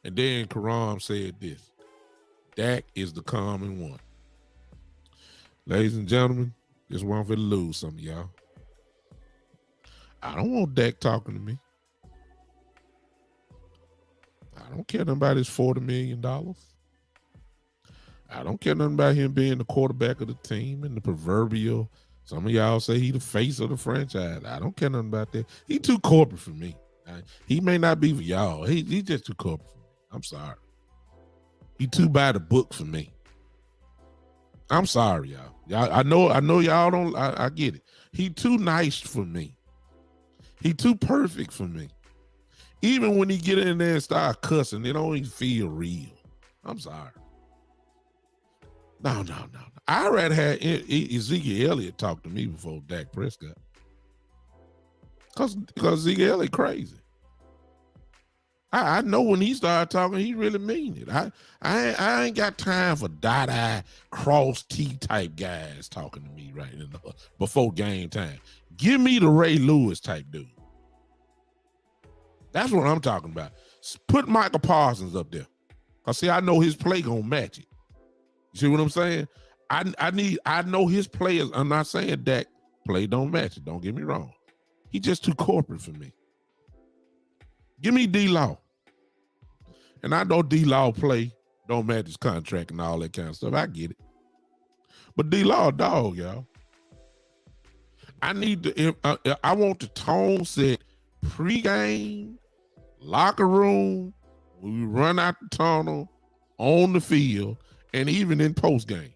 And then Karam said this. Dak is the common one. Ladies and gentlemen, this one for the lose some of y'all. I don't want Dak talking to me. I don't care nothing about his $40 million. I don't care nothing about him being the quarterback of the team and the proverbial. Some of y'all say he the face of the franchise. I don't care nothing about that. He too corporate for me. He may not be for y'all. He just too corporate for me. I'm sorry. He too by the book for me. I'm sorry, y'all. I know y'all don't. I get it. He too nice for me. He too perfect for me. Even when he get in there and start cussing, it don't even feel real. I'm sorry. No. I'd rather have Ezekiel Elliott talk to me before Dak Prescott. Because Ezekiel Elliott crazy. I know when he started talking, he really mean it. I ain't got time for dot-eye, cross-T type guys talking to me right now before game time. Give me the Ray Lewis type dude. That's what I'm talking about. Put Michael Parsons up there. Cause see, I know his play gonna match it. You see what I'm saying? I know his players. I'm not saying Dak play don't match it. Don't get me wrong. He just too corporate for me. Give me D-Law. And I know D-Law play don't match his contract and all that kind of stuff. I get it. But D-Law dog, y'all. I want the tone set pregame, locker room, when we run out the tunnel, on the field, and even in postgame.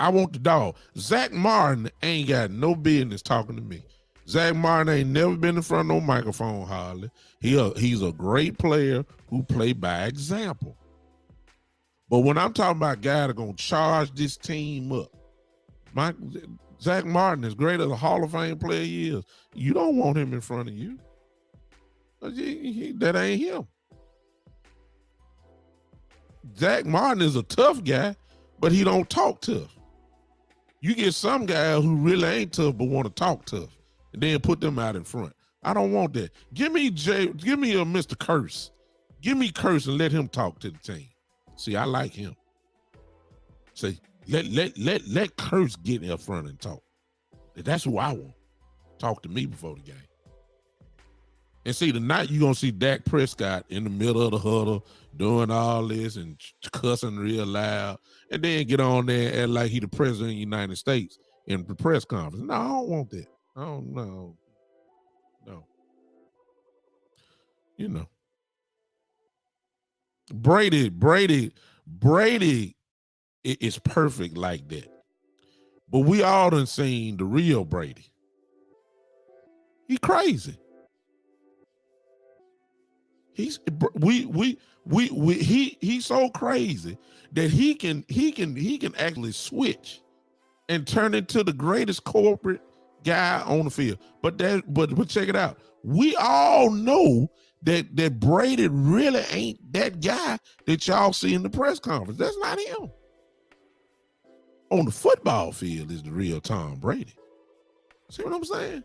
I want the dog. Zach Martin ain't got no business talking to me. Zach Martin ain't never been in front of no microphone hardly. He's a great player who play by example. But when I'm talking about guys that are going to charge this team up, Zach Martin, as great as a Hall of Fame player he is, you don't want him in front of you. That ain't him. Zach Martin is a tough guy, but he don't talk tough. You get some guys who really ain't tough but want to talk tough, and then put them out in front. I don't want that. Give me a Mr. Curse. Give me Curse and let him talk to the team. See, I like him. See, let Curse get in front and talk. That's who I want. Talk to me before the game. And see, tonight you're going to see Dak Prescott in the middle of the huddle doing all this and cussing real loud, and then get on there and act like he the president of the United States in the press conference. No, I don't want that. I don't know. No. You know. Brady is perfect like that. But we all done seen the real Brady. He crazy. He's so crazy that he can actually switch and turn into the greatest corporate guy on the field. But check it out. We all know that Brady really ain't that guy that y'all see in the press conference. That's not him. On the football field is the real Tom Brady. See what I'm saying?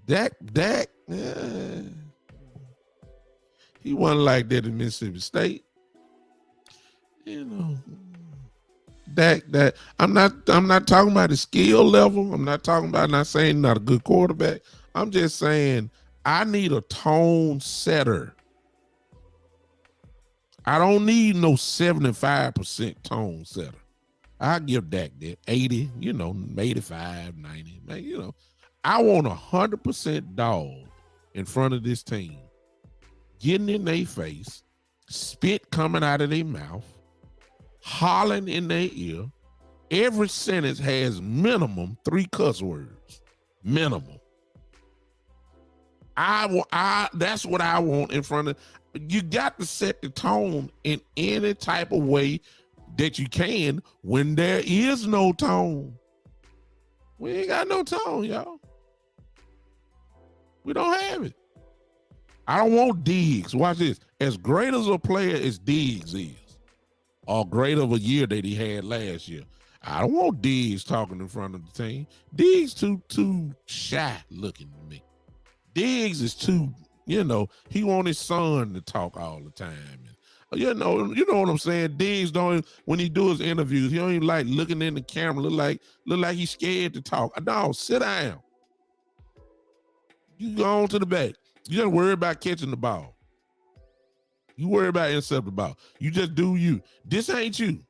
Dak, he wasn't like that in Mississippi State. You know, Dak. I'm not talking about the skill level. I'm not saying not a good quarterback. I'm just saying I need a tone setter. I don't need no 75% tone setter. I give Dak that 80, 85, 90, I want 100% dog in front of this team, getting in their face, spit coming out of their mouth, hollering in their ear. Every sentence has minimum 3 cuss words. Minimum. That's what I want in front of. You got to set the tone in any type of way that you can when there is no tone. We ain't got no tone, y'all. We don't have it. I don't want Diggs. Watch this. As great as a player as Diggs is, or great of a year that he had last year, I don't want Diggs talking in front of the team. Diggs too shy looking to me. Diggs is too, he want his son to talk all the time. And, you know what I'm saying? Diggs don't, when he do his interviews, he don't even like looking in the camera, look like he's scared to talk. No, sit down. You go on to the back. You just worry about catching the ball. You worry about intercepting the ball. You just do you. This ain't you.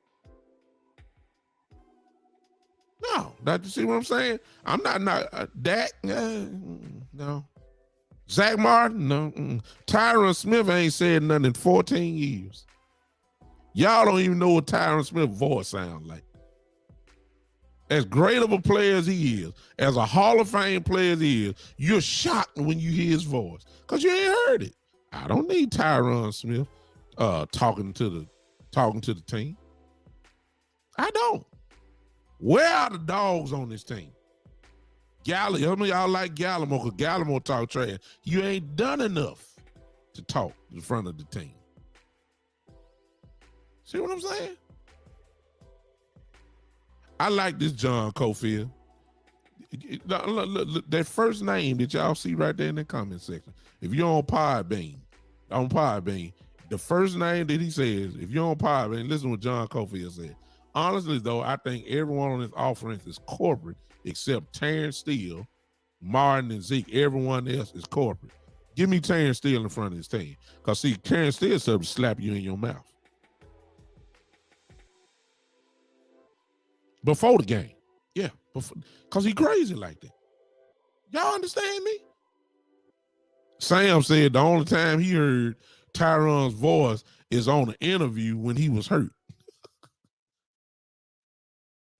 No, you see what I'm saying? I'm not Dak. No. Zach Martin, no. Tyron Smith ain't said nothing in 14 years. Y'all don't even know what Tyron Smith's voice sounds like. As great of a player as he is, as a Hall of Fame player as he is, you're shocked when you hear his voice because you ain't heard it. I don't need Tyron Smith talking to the team. I don't. Where are the dogs on this team? Gallimore, some of y'all like Gallimore because Gallimore talk trash. You ain't done enough to talk in front of the team. See what I'm saying? I like this John Cofield. Look, that first name that y'all see right there in the comment section. If you're on Podbean, the first name that he says, if you're on Podbean, listen to what John Cofield said. Honestly, though, I think everyone on this offense is corporate except Terrence Steele, Martin, and Zeke. Everyone else is corporate. Give me Terrence Steele in front of his team. Because, see, Terrence Steele is to slap you in your mouth. Before the game. Yeah. Because he crazy like that. Y'all understand me? Sam said the only time he heard Tyron's voice is on an interview when he was hurt.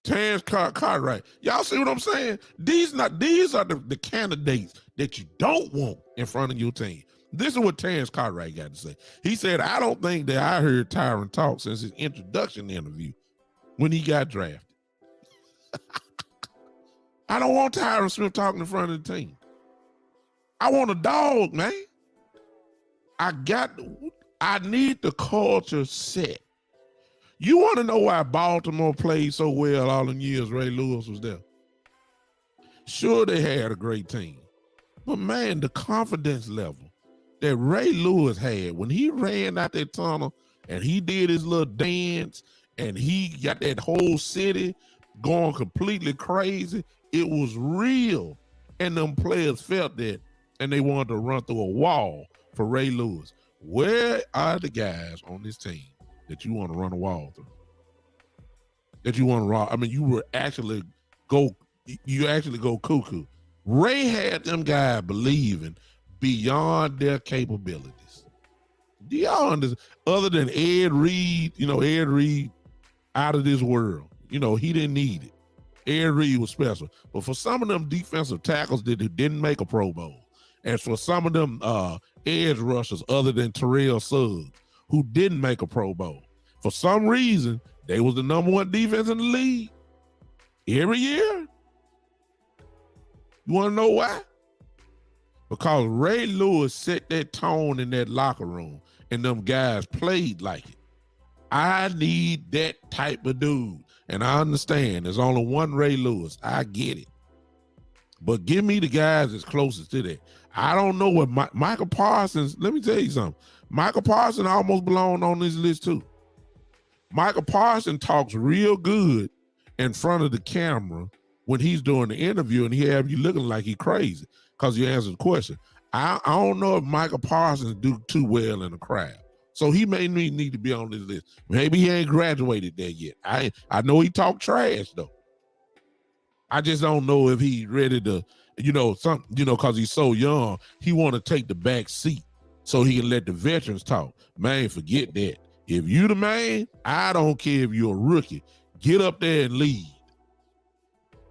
Terrence Cartwright. Y'all see what I'm saying? These are the candidates that you don't want in front of your team. This is what Terrence Cartwright got to say. He said, I don't think that I heard Tyron talk since his introduction interview when he got drafted. I don't want Tyron Smith talking in front of the team. I want a dog, man. I need the culture set. You want to know why Baltimore played so well all the years Ray Lewis was there? Sure, they had a great team. But, man, the confidence level that Ray Lewis had when he ran out that tunnel and he did his little dance and he got that whole city going completely crazy, it was real. And them players felt that, and they wanted to run through a wall for Ray Lewis. Where are the guys on this team that you want to run a wall through? That you want to run? I mean, you actually go cuckoo. Ray had them guys believing beyond their capabilities. Do y'all understand? Other than Ed Reed, Ed Reed out of this world. He didn't need it. Ed Reed was special. But for some of them defensive tackles that didn't make a Pro Bowl, and for some of them edge rushers other than Terrell Suggs who didn't make a Pro Bowl, for some reason, they was the number one defense in the league every year. You want to know why? Because Ray Lewis set that tone in that locker room, and them guys played like it. I need that type of dude. And I understand there's only one Ray Lewis. I get it. But give me the guys that's closest to that. I don't know what Michael Parsons, let me tell you something. Michael Parsons almost belonged on this list too. Michael Parsons talks real good in front of the camera when he's doing the interview, and he have you looking like he crazy because you answered the question. I don't know if Michael Parsons do too well in the crowd. So he may need to be on this list. Maybe he ain't graduated there yet. I know he talk trash though. I just don't know if he's ready to, because he's so young, he want to take the back seat so he can let the veterans talk. Man, forget that. If you the man, I don't care if you're a rookie. Get up there and lead.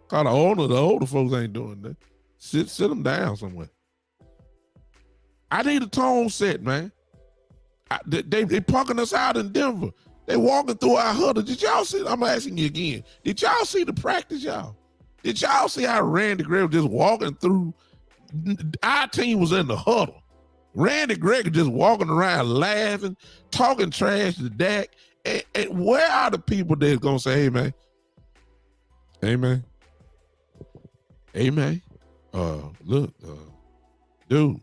Cause the older folks ain't doing that. Sit them down somewhere. I need a tone set, man. They punking us out in Denver. They walking through our huddle. Did y'all see? I'm asking you again. Did y'all see the practice, y'all? Did y'all see how Randy Gregg just walking through? Our team was in the huddle. Randy Gregg just walking around laughing, talking trash to Dak. And where are the people that's gonna say, hey man, look, dude,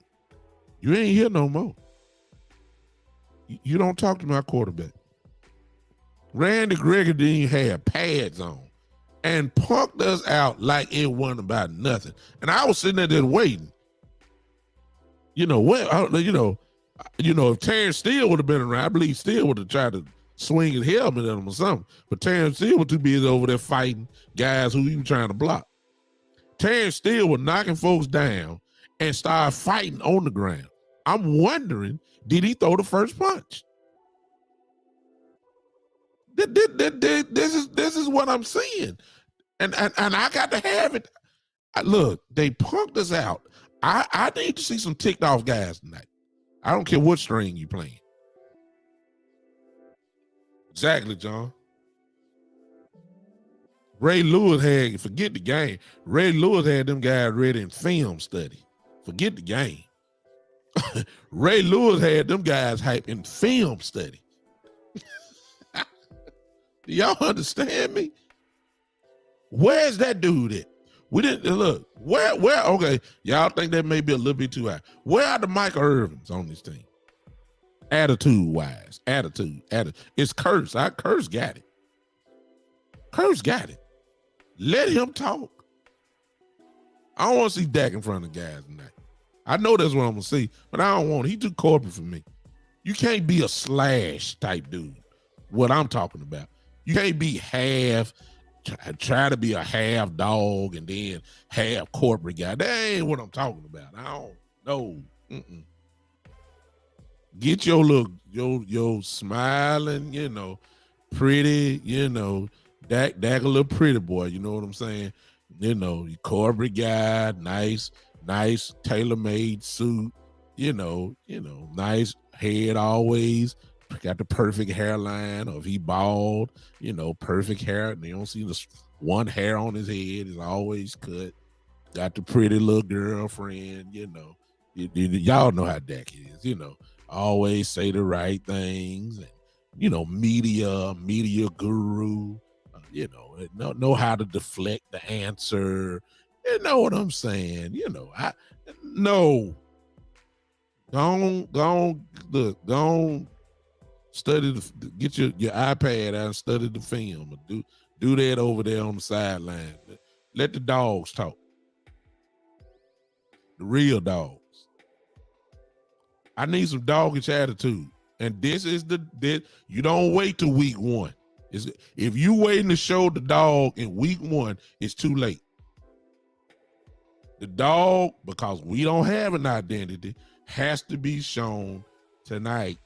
you ain't here no more. You don't talk to my quarterback. Randy Gregory didn't have pads on and punked us out like it wasn't about nothing. And I was sitting there just waiting. If Terrence Steele would have been around, I believe Steele would have tried to swing his helmet at him or something. But Terrence Steele was too busy over there fighting guys who he was trying to block. Terrence Steele was knocking folks down and started fighting on the ground. I'm wondering, did he throw the first punch? This is what I'm seeing. And I got to have it. Look, they punked us out. I need to see some ticked off guys tonight. I don't care what string you playing. Exactly, John. Ray Lewis had, forget the game. Ray Lewis had them guys ready in film study. Forget the game. Ray Lewis had them guys hype in film study. Do y'all understand me? Where's that dude at? We didn't look. Where? Okay, y'all think that may be a little bit too high. Where are the Michael Irvins on this team? Attitude. It's Curse. Curse got it. Curse got it. Let him talk. I don't want to see Dak in front of guys tonight. I know that's what I'm gonna see, but I don't want it. He too corporate for me. You can't be a slash type dude. What I'm talking about. You can't be half. Try to be a half dog and then half corporate guy. That ain't what I'm talking about. I don't know. Get your little, your smiling, pretty, Dak a little pretty boy, you know what I'm saying? You know, corporate guy, nice tailor-made suit, nice head always, got the perfect hairline, or if he bald, perfect hair. And you don't see this one hair on his head is always cut. Got the pretty little girlfriend, y'all know how Dak is, always say the right things, and media guru, know how to deflect the answer. You know what I'm saying? I no. Go on, look, go on, study get your iPad out and study the film. Do that over there on the sideline. Let the dogs talk. The real dogs. I need some doggish attitude. And this is you don't wait till week 1. If you waiting to show the dog in week 1, it's too late. The dog, because we don't have an identity, has to be shown tonight.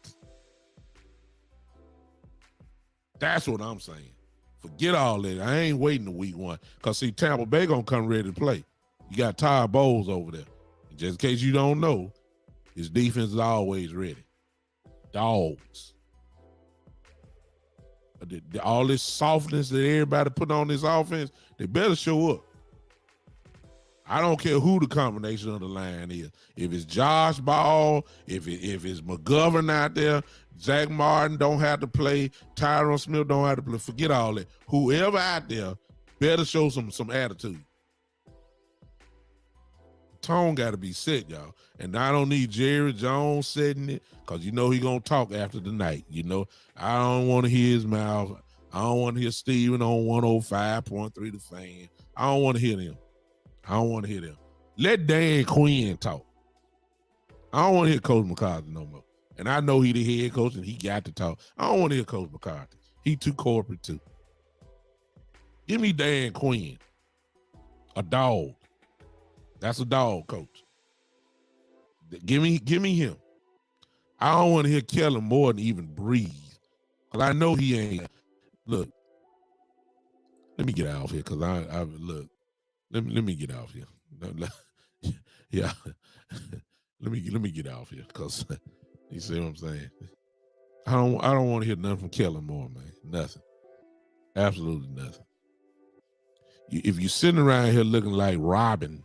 That's what I'm saying. Forget all that. I ain't waiting to week 1. Because see, Tampa Bay gonna come ready to play. You got Todd Bowles over there. Just in case you don't know, his defense is always ready. Dogs. All this softness that everybody put on this offense, they better show up. I don't care who the combination of the line is. If it's Josh Ball, if it's McGovern out there, Zach Martin don't have to play, Tyron Smith don't have to play. Forget all that. Whoever out there better show some attitude. Tone got to be set, y'all. And I don't need Jerry Jones setting it, because he going to talk after the night. I don't want to hear his mouth. I don't want to hear Steven on 105.3 The Fan. I don't want to hear them. Let Dan Quinn talk. I don't want to hear Coach McCarthy no more. And I know he the head coach and he got to talk. I don't want to hear Coach McCarthy. He too corporate too. Give me Dan Quinn. A dog. That's a dog coach. Give me him. I don't want to hear Kellen Moore even breathe. Because I know he ain't. Look, let me get out of here, because I look. Let me get out of here. Yeah. let me get out of here, because you see what I'm saying? I don't want to hear nothing from Kellen Moore, man. Nothing. Absolutely nothing. If you're sitting around here looking like Robin,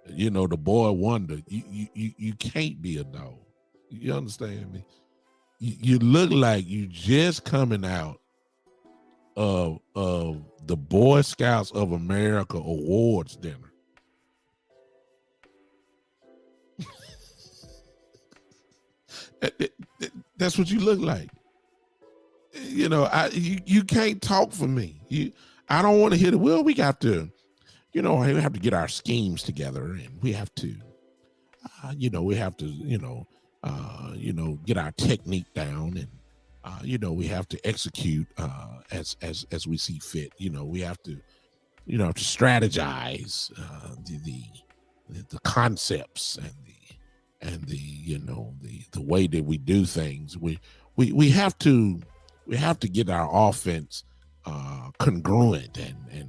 the boy wonder, you can't be a dog. You understand me? You look like you just coming out of the Boy Scouts of America awards dinner. That's what you look like. You can't talk for me. I don't want to hear we have to, we have to get our schemes together, and we have to, get our technique down, and we have to execute as we see fit. We have to, to strategize the concepts and the way that we do things. We have to get our offense congruent and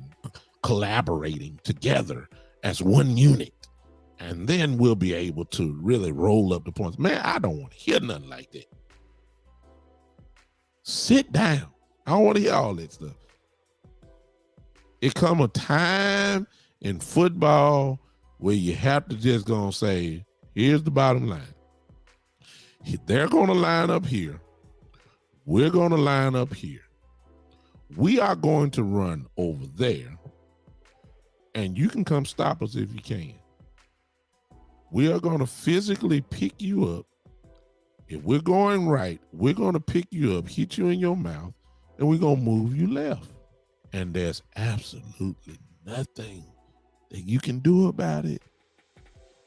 collaborating together as one unit. And then we'll be able to really roll up the points. Man, I don't want to hear nothing like that. Sit down. I don't want to hear all that stuff. It come a time in football where you have to just go and say, here's the bottom line. They're going to line up here. We're going to line up here. We are going to run over there. And you can come stop us if you can. We are going to physically pick you up. If we're going right, we're going to pick you up, hit you in your mouth, and we're going to move you left. And there's absolutely nothing that you can do about it.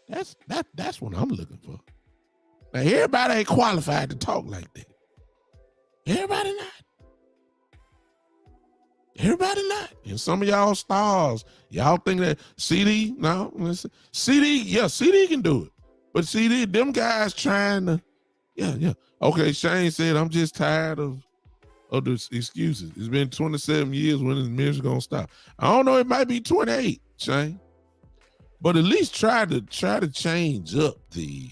That's what I'm looking for. Now, everybody ain't qualified to talk like that. Everybody not. And some of y'all stars, y'all think that CD, no, CD, yeah, CD can do it. But CD, them guys trying to, yeah. Okay, Shane said, I'm just tired of of the excuses. It's been 27 years. When is Mitch gonna stop? I don't know. It might be 28, Shane. But at least try to change up the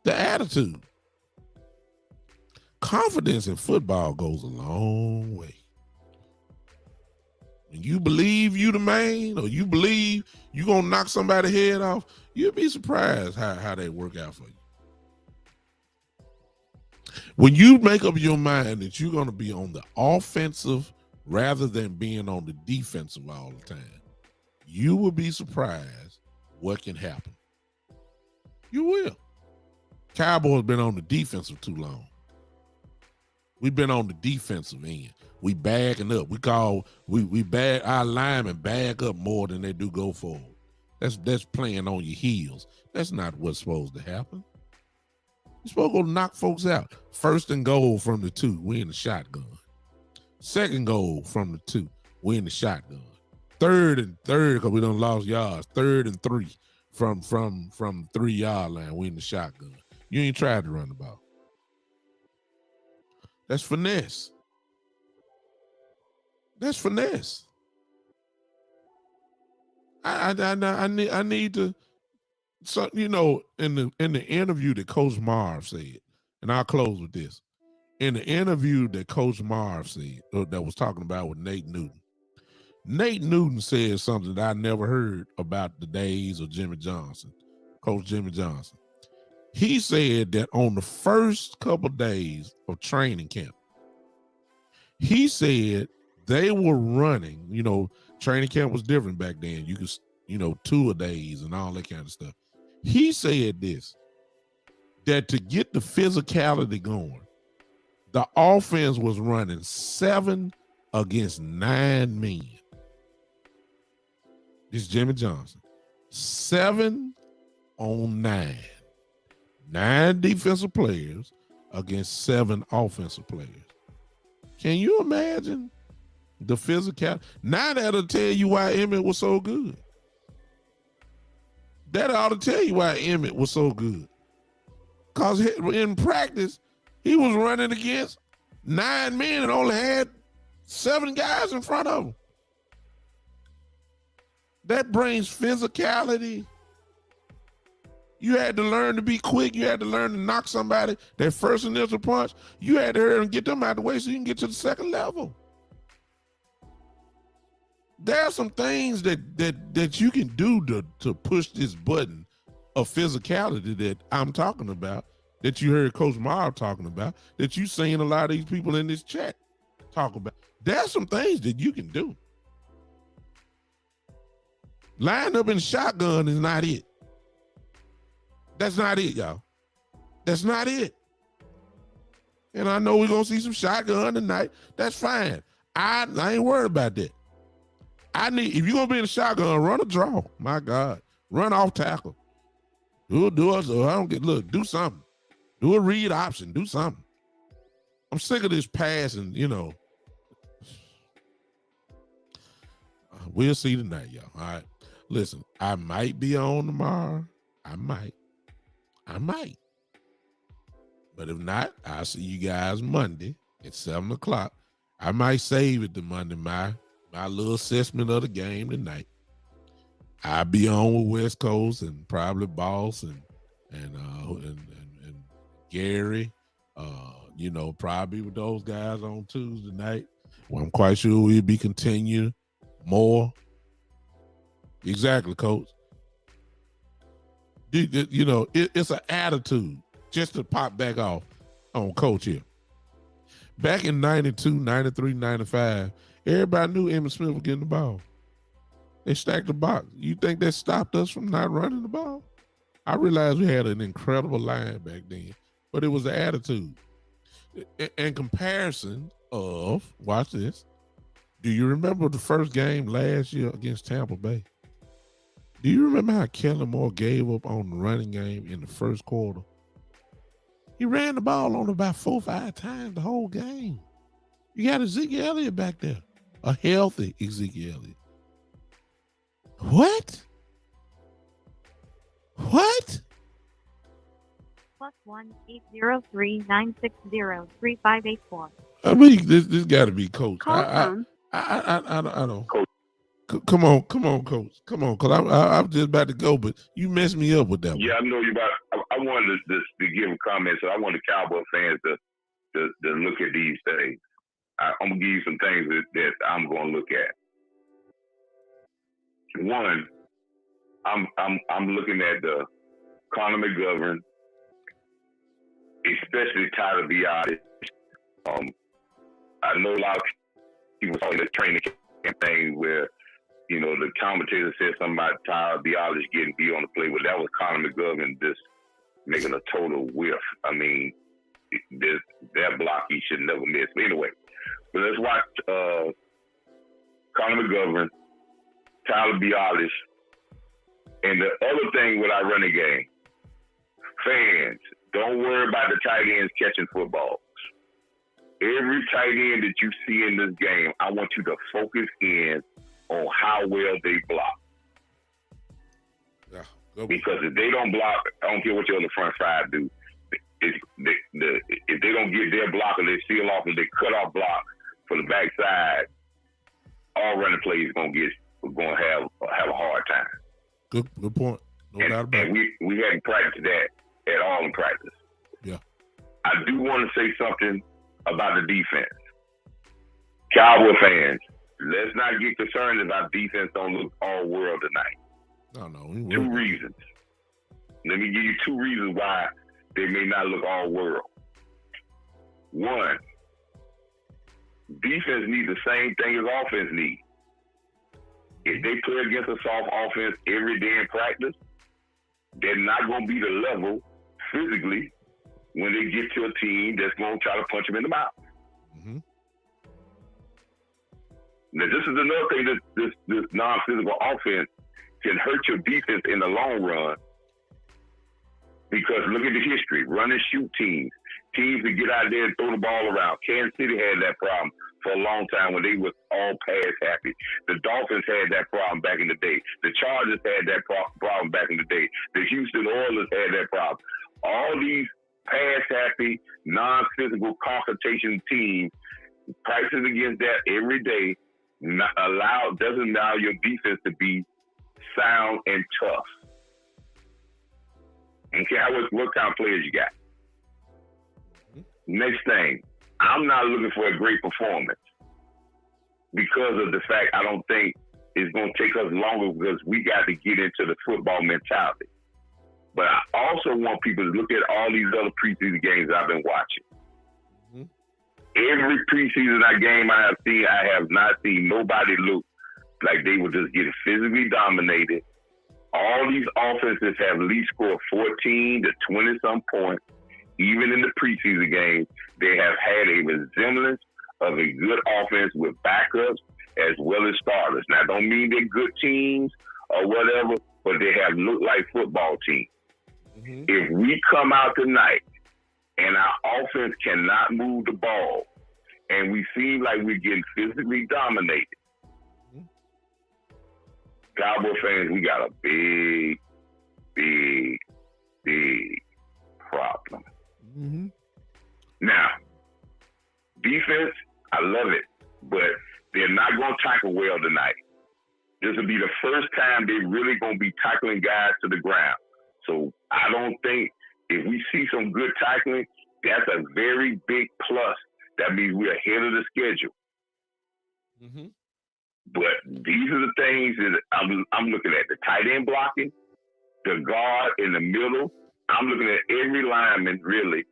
attitude. Confidence in football goes a long way. When you believe you the man, or you believe you gonna knock somebody's head off, you'll be surprised how they work out for you. When you make up your mind that you're gonna be on the offensive rather than being on the defensive all the time, you will be surprised what can happen. You will. Cowboys been on the defensive too long. We've been on the defensive end. We backing up. We bag our linemen bag up more than they do go forward. That's playing on your heels. That's not what's supposed to happen. You're supposed to go knock folks out. 1st and goal from the 2, we in the shotgun. 2nd goal from the 2, we in the shotgun. 3rd and 3, because we done lost yards. 3rd and 3 from 3-yard line, we in the shotgun. You ain't tried to run the ball. That's finesse. That's finesse. I need to. So, you know, in the interview that Coach Marv said, and I'll close with this. In the interview that Coach Marv said, that was talking about with Nate Newton said something that I never heard about the days of Jimmy Johnson, Coach Jimmy Johnson. He said that on the first couple of days of training camp, he said they were running, you know, training camp was different back then. You could, you know, 2-a-days and all that kind of stuff. He said this, that to get the physicality going, the offense was running 7 against 9 men. This is Jimmy Johnson. 7 on 9. 9 defensive players against 7 offensive players. Can you imagine the physicality? Now that'll tell you why Emmett was so good. That ought to tell you why Emmett was so good. Because in practice, he was running against 9 men and only had 7 guys in front of him. That brings physicality. You had to learn to be quick. You had to learn to knock somebody. That first initial punch, you had to hurry and get them out of the way so you can get to the second level. There are some things that you can do to push this button of physicality that I'm talking about, that you heard Coach Marv talking about, that you seen a lot of these people in this chat talk about. There's some things that you can do. Line up in shotgun is not it. That's not it, y'all. That's not it. And I know we're going to see some shotgun tonight. That's fine. I ain't worried about that. If you're going to be in a shotgun, run a draw. My God. Run off tackle. Do something. Do a read option. Do something. I'm sick of this passing, you know. We'll see tonight, y'all. All right. Listen, I might be on tomorrow. I might. But if not, I'll see you guys Monday at 7:00. I might save it to Monday, my little assessment of the game tonight. I'll be on with West Coast and probably Boss and Gary. You know, probably with those guys on Tuesday night. Well, I'm quite sure we'll be continuing more. Exactly, Coach. You know, it's an attitude. Just to pop back off on Coach here. Back in 92, 93, 95, everybody knew Emmitt Smith was getting the ball. They stacked the box. You think that stopped us from not running the ball? I realized we had an incredible line back then, but it was the attitude. In comparison of, watch this, do you remember the first game last year against Tampa Bay? Do you remember how Kellen Moore gave up on the running game in the first quarter? He ran the ball on about 4 or 5 times the whole game. You got Ezekiel Elliott back there, a healthy Ezekiel Elliott. What? +1-803-960-3584. I mean, this got to be Coach. Call phone. I don't. Coach. Come on, Coach. Come on, because I'm just about to go, but you messed me up with that Yeah, I know you about. I wanted to give a comment, so I want the Cowboy fans to look at these things. I'm gonna give you some things that I'm gonna look at. One, I'm looking at the Conor McGovern, especially Tyler Biadasz. I know a lot of people saw the training camp thing where, you know, the commentator said something about Tyler Biadasz getting beat on the play, but that was Conor McGovern just making a total whiff. I mean, that block he should never miss. But anyway, but let's watch Conor McGovern, Tyler Biadasz, and the other thing when I run a game, fans, don't worry about the tight ends catching footballs. Every tight end that you see in this game, I want you to focus in on how well they block. Yeah, because if they don't block, I don't care what your other front five do. If they don't get their block or they seal off and they cut off block for the backside, all running plays gonna have a hard time. Good point. No doubt about it. We hadn't practiced that at all in practice. Yeah. I do want to say something about the defense. Cowboy fans, let's not get concerned if our defense don't look all world tonight. No. Two reasons. Let me give you two reasons why they may not look all world. One, defense needs the same thing as offense needs. If they play against a soft offense every day in practice, they're not going to be the level physically when they get to a team that's going to try to punch them in the mouth. Mm-hmm. Now, this is another thing that this non-physical offense can hurt your defense in the long run, because look at the history. Run and shoot teams that get out there and throw the ball around. Kansas City had that problem for a long time when they were all pass happy. The Dolphins had that problem back in the day. The Chargers had that problem back in the day. The Houston Oilers had that problem. All these pass happy, non-physical confrontation teams practicing against that every day doesn't allow your defense to be sound and tough. And care what kind of players you got. Next thing, I'm not looking for a great performance because of the fact I don't think it's going to take us longer, because we got to get into the football mentality. But I also want people to look at all these other preseason games I've been watching. Mm-hmm. Every preseason game I have not seen nobody look like they were just getting physically dominated. All these offenses have at least scored 14 to 20-some points. Even in the preseason games, they have had a resemblance of a good offense with backups as well as starters. Now, don't mean they're good teams or whatever, but they have looked like football teams. Mm-hmm. If we come out tonight and our offense cannot move the ball and we seem like we're getting physically dominated, Cowboy fans, we got a big, big, big problem. Mm-hmm. Now, defense, I love it, but they're not going to tackle well tonight. This will be the first time they're really going to be tackling guys to the ground. So I don't think if we see some good tackling, that's a very big plus. That means we're ahead of the schedule. Mm-hmm. But these are the things that I'm looking at. The tight end blocking, the guard in the middle. I'm looking at every lineman, really.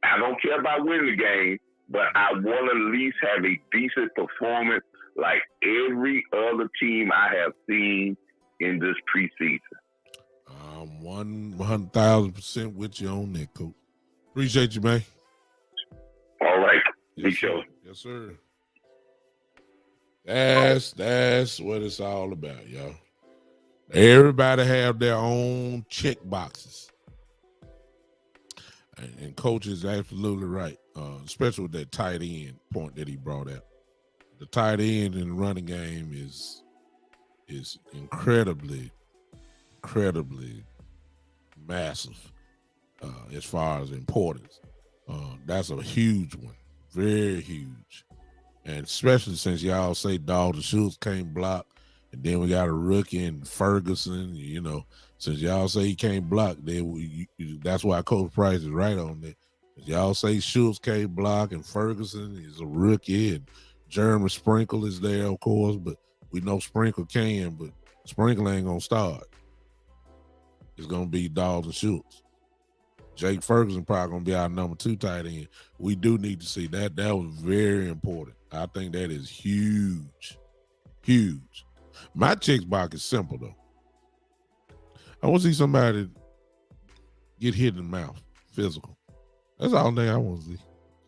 I don't care about winning the game, but I want to at least have a decent performance like every other team I have seen in this preseason. I'm 1,000% with you on that, Coach. Appreciate you, man. All right. Yes, show. Yes, sir. That's what it's all about, y'all. Everybody have their own check boxes. And Coach is absolutely right, especially with that tight end point that he brought out. The tight end in the running game is incredibly massive. as far as importance. That's a huge one, very huge. And especially since y'all say Dalton Schultz can't block, and then we got a rookie in Ferguson, since y'all say he can't block, then that's why Coach Price is right on that. Y'all say Schultz can't block, and Ferguson is a rookie, and Jeremy Sprinkle is there, of course, but we know Sprinkle can, but Sprinkle ain't going to start. It's going to be Dalton Schultz. Jake Ferguson probably going to be our number 2 tight end. We do need to see that. That was very important. I think that is huge. Huge. My check box is simple, though. I want to see somebody get hit in the mouth, physical. That's all day I want to see.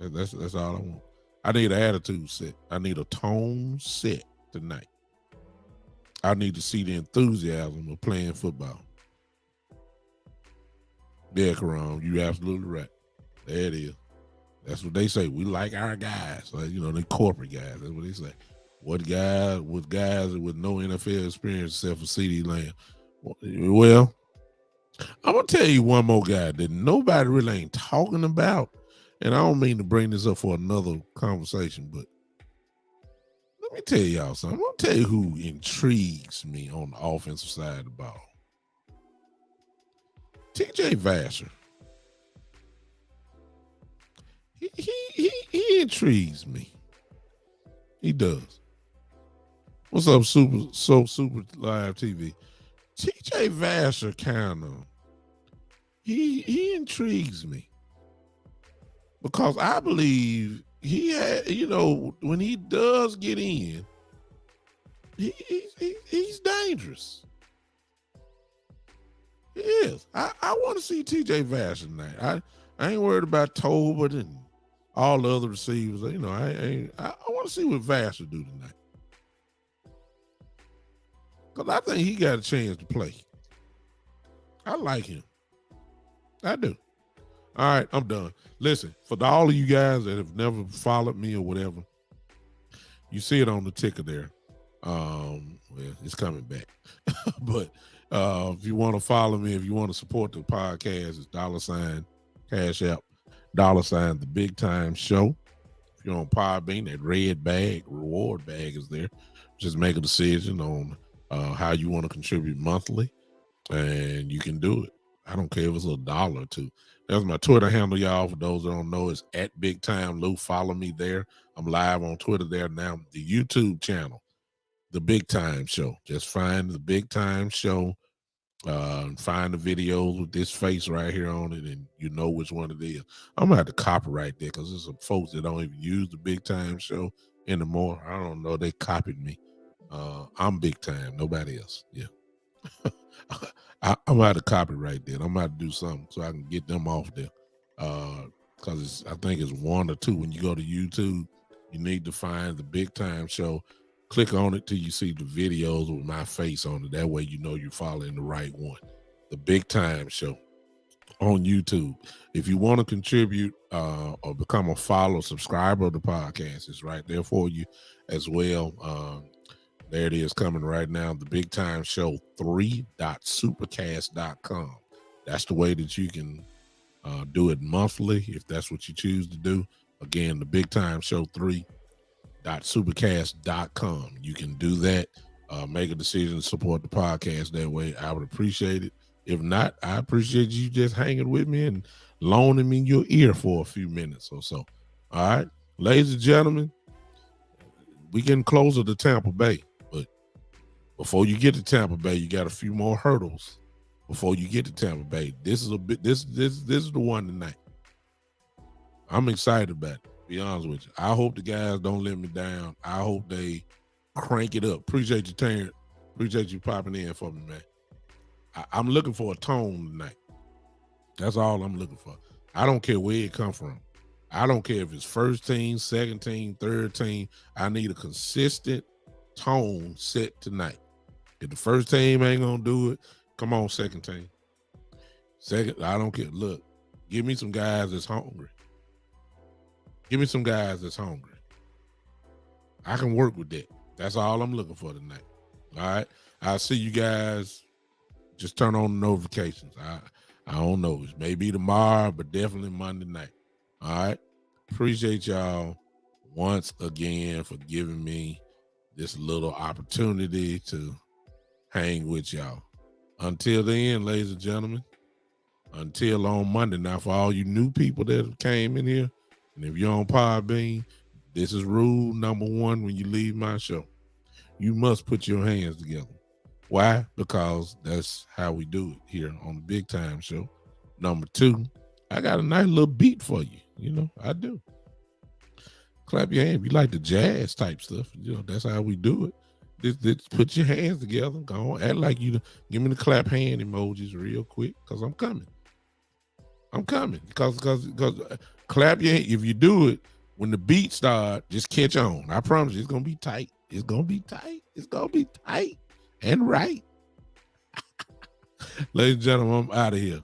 That's all I want. I need an attitude set. I need a tone set tonight. I need to see the enthusiasm of playing football. Yeah, Karam, you absolutely right. There it is. That's what they say. We like our guys. Like, they corporate guys. That's what they say. What guys with no NFL experience except for CeeDee Lamb? Well, I'm going to tell you one more guy that nobody really ain't talking about. And I don't mean to bring this up for another conversation, but let me tell y'all something. I'm going to tell you who intrigues me on the offensive side of the ball. TJ Vasher. He intrigues me. He does. What's up, Super Live TV? TJ Vasher kind of he intrigues me because I believe he had, when he does get in, he's dangerous. He is. I want to see TJ Vasher tonight. I ain't worried about Tolbert and all the other receivers. I want to see what Vasher do tonight. Because I think he got a chance to play. I like him. I do. All right, I'm done. Listen, for all of you guys that have never followed me or whatever, you see it on the ticker there. Well, it's coming back. But if you want to follow me, if you want to support the podcast, it's $ Cash App, $ The Big Time Show. If you're on Podbean, that red bag, reward bag is there. Just make a decision on how you want to contribute monthly, and you can do it. I don't care if it's $1 or $2. That's my Twitter handle, y'all. For those that don't know, it's at Big Time Lou. Follow me there. I'm live on Twitter there now. The YouTube channel, The Big Time Show. Just find The Big Time Show. Find the videos with this face right here on it, and you know which one it is. I'm gonna have to copyright that because there's some folks that don't even use The Big Time Show anymore. I don't know. They copied me. I'm Big Time. Nobody else. Yeah. I'm gonna have to copyright that. I'm gonna have to do something so I can get them off there. Because I think it's 1 or 2. When you go to YouTube, you need to find The Big Time Show. Click on it till you see the videos with my face on it. That way you know you're following the right one. The Big Time Show on YouTube. If you want to contribute or become a follow, subscriber of the podcast, it's right there for you as well. There it is coming right now. The Big Time Show 3.supercast.com. That's the way that you can do it monthly if that's what you choose to do. Again, the Big Time Show 3.supercast.com. You can do that. Make a decision to support the podcast that way. I would appreciate it. If not, I appreciate you just hanging with me and loaning me your ear for a few minutes or so. All right, ladies and gentlemen, we getting closer to Tampa Bay. Before you get to Tampa Bay, you got a few more hurdles before you get to Tampa Bay. This is this is the one tonight. I'm excited about it, to be honest with you. I hope the guys don't let me down. I hope they crank it up. Appreciate you, Terrence. Appreciate you popping in for me, man. I'm looking for a tone tonight. That's all I'm looking for. I don't care where it come from. I don't care if it's first team, second team, third team. I need a consistent tone set tonight. If the first team ain't gonna do it, come on, second team. Second, I don't care. Look, give me some guys that's hungry. Give me some guys that's hungry. I can work with that. That's all I'm looking for tonight. All right. I'll see you guys. Just turn on the notifications. I don't know. It may be tomorrow, but definitely Monday night. All right. Appreciate y'all once again for giving me this little opportunity to hang with y'all. Until then, ladies and gentlemen, until on Monday. Now, for all you new people that came in here, and if you're on Podbean, this is rule number 1 when you leave my show. You must put your hands together. Why? Because that's how we do it here on the Big Time Show. Number 2, I got a nice little beat for you. You know, I do. Clap your hands. If you like the jazz type stuff, you know, that's how we do it. Just put your hands together. Go on, act like you. Give me the clap hand emojis real quick, because I'm coming. I'm coming. Because clap your hand. If you do it, when the beat start, just catch on. I promise you, it's going to be tight. It's going to be tight. It's going to be tight and right. Ladies and gentlemen, I'm out of here.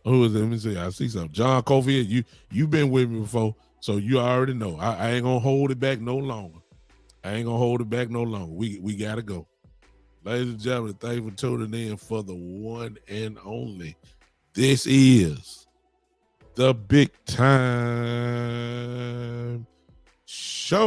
Who is it? Let me see. I see something. John Cofield, you've been with me before, so you already know. I ain't going to hold it back no longer. We got to go. Ladies and gentlemen, thank you for tuning in for the one and only. This is the Big Time Show.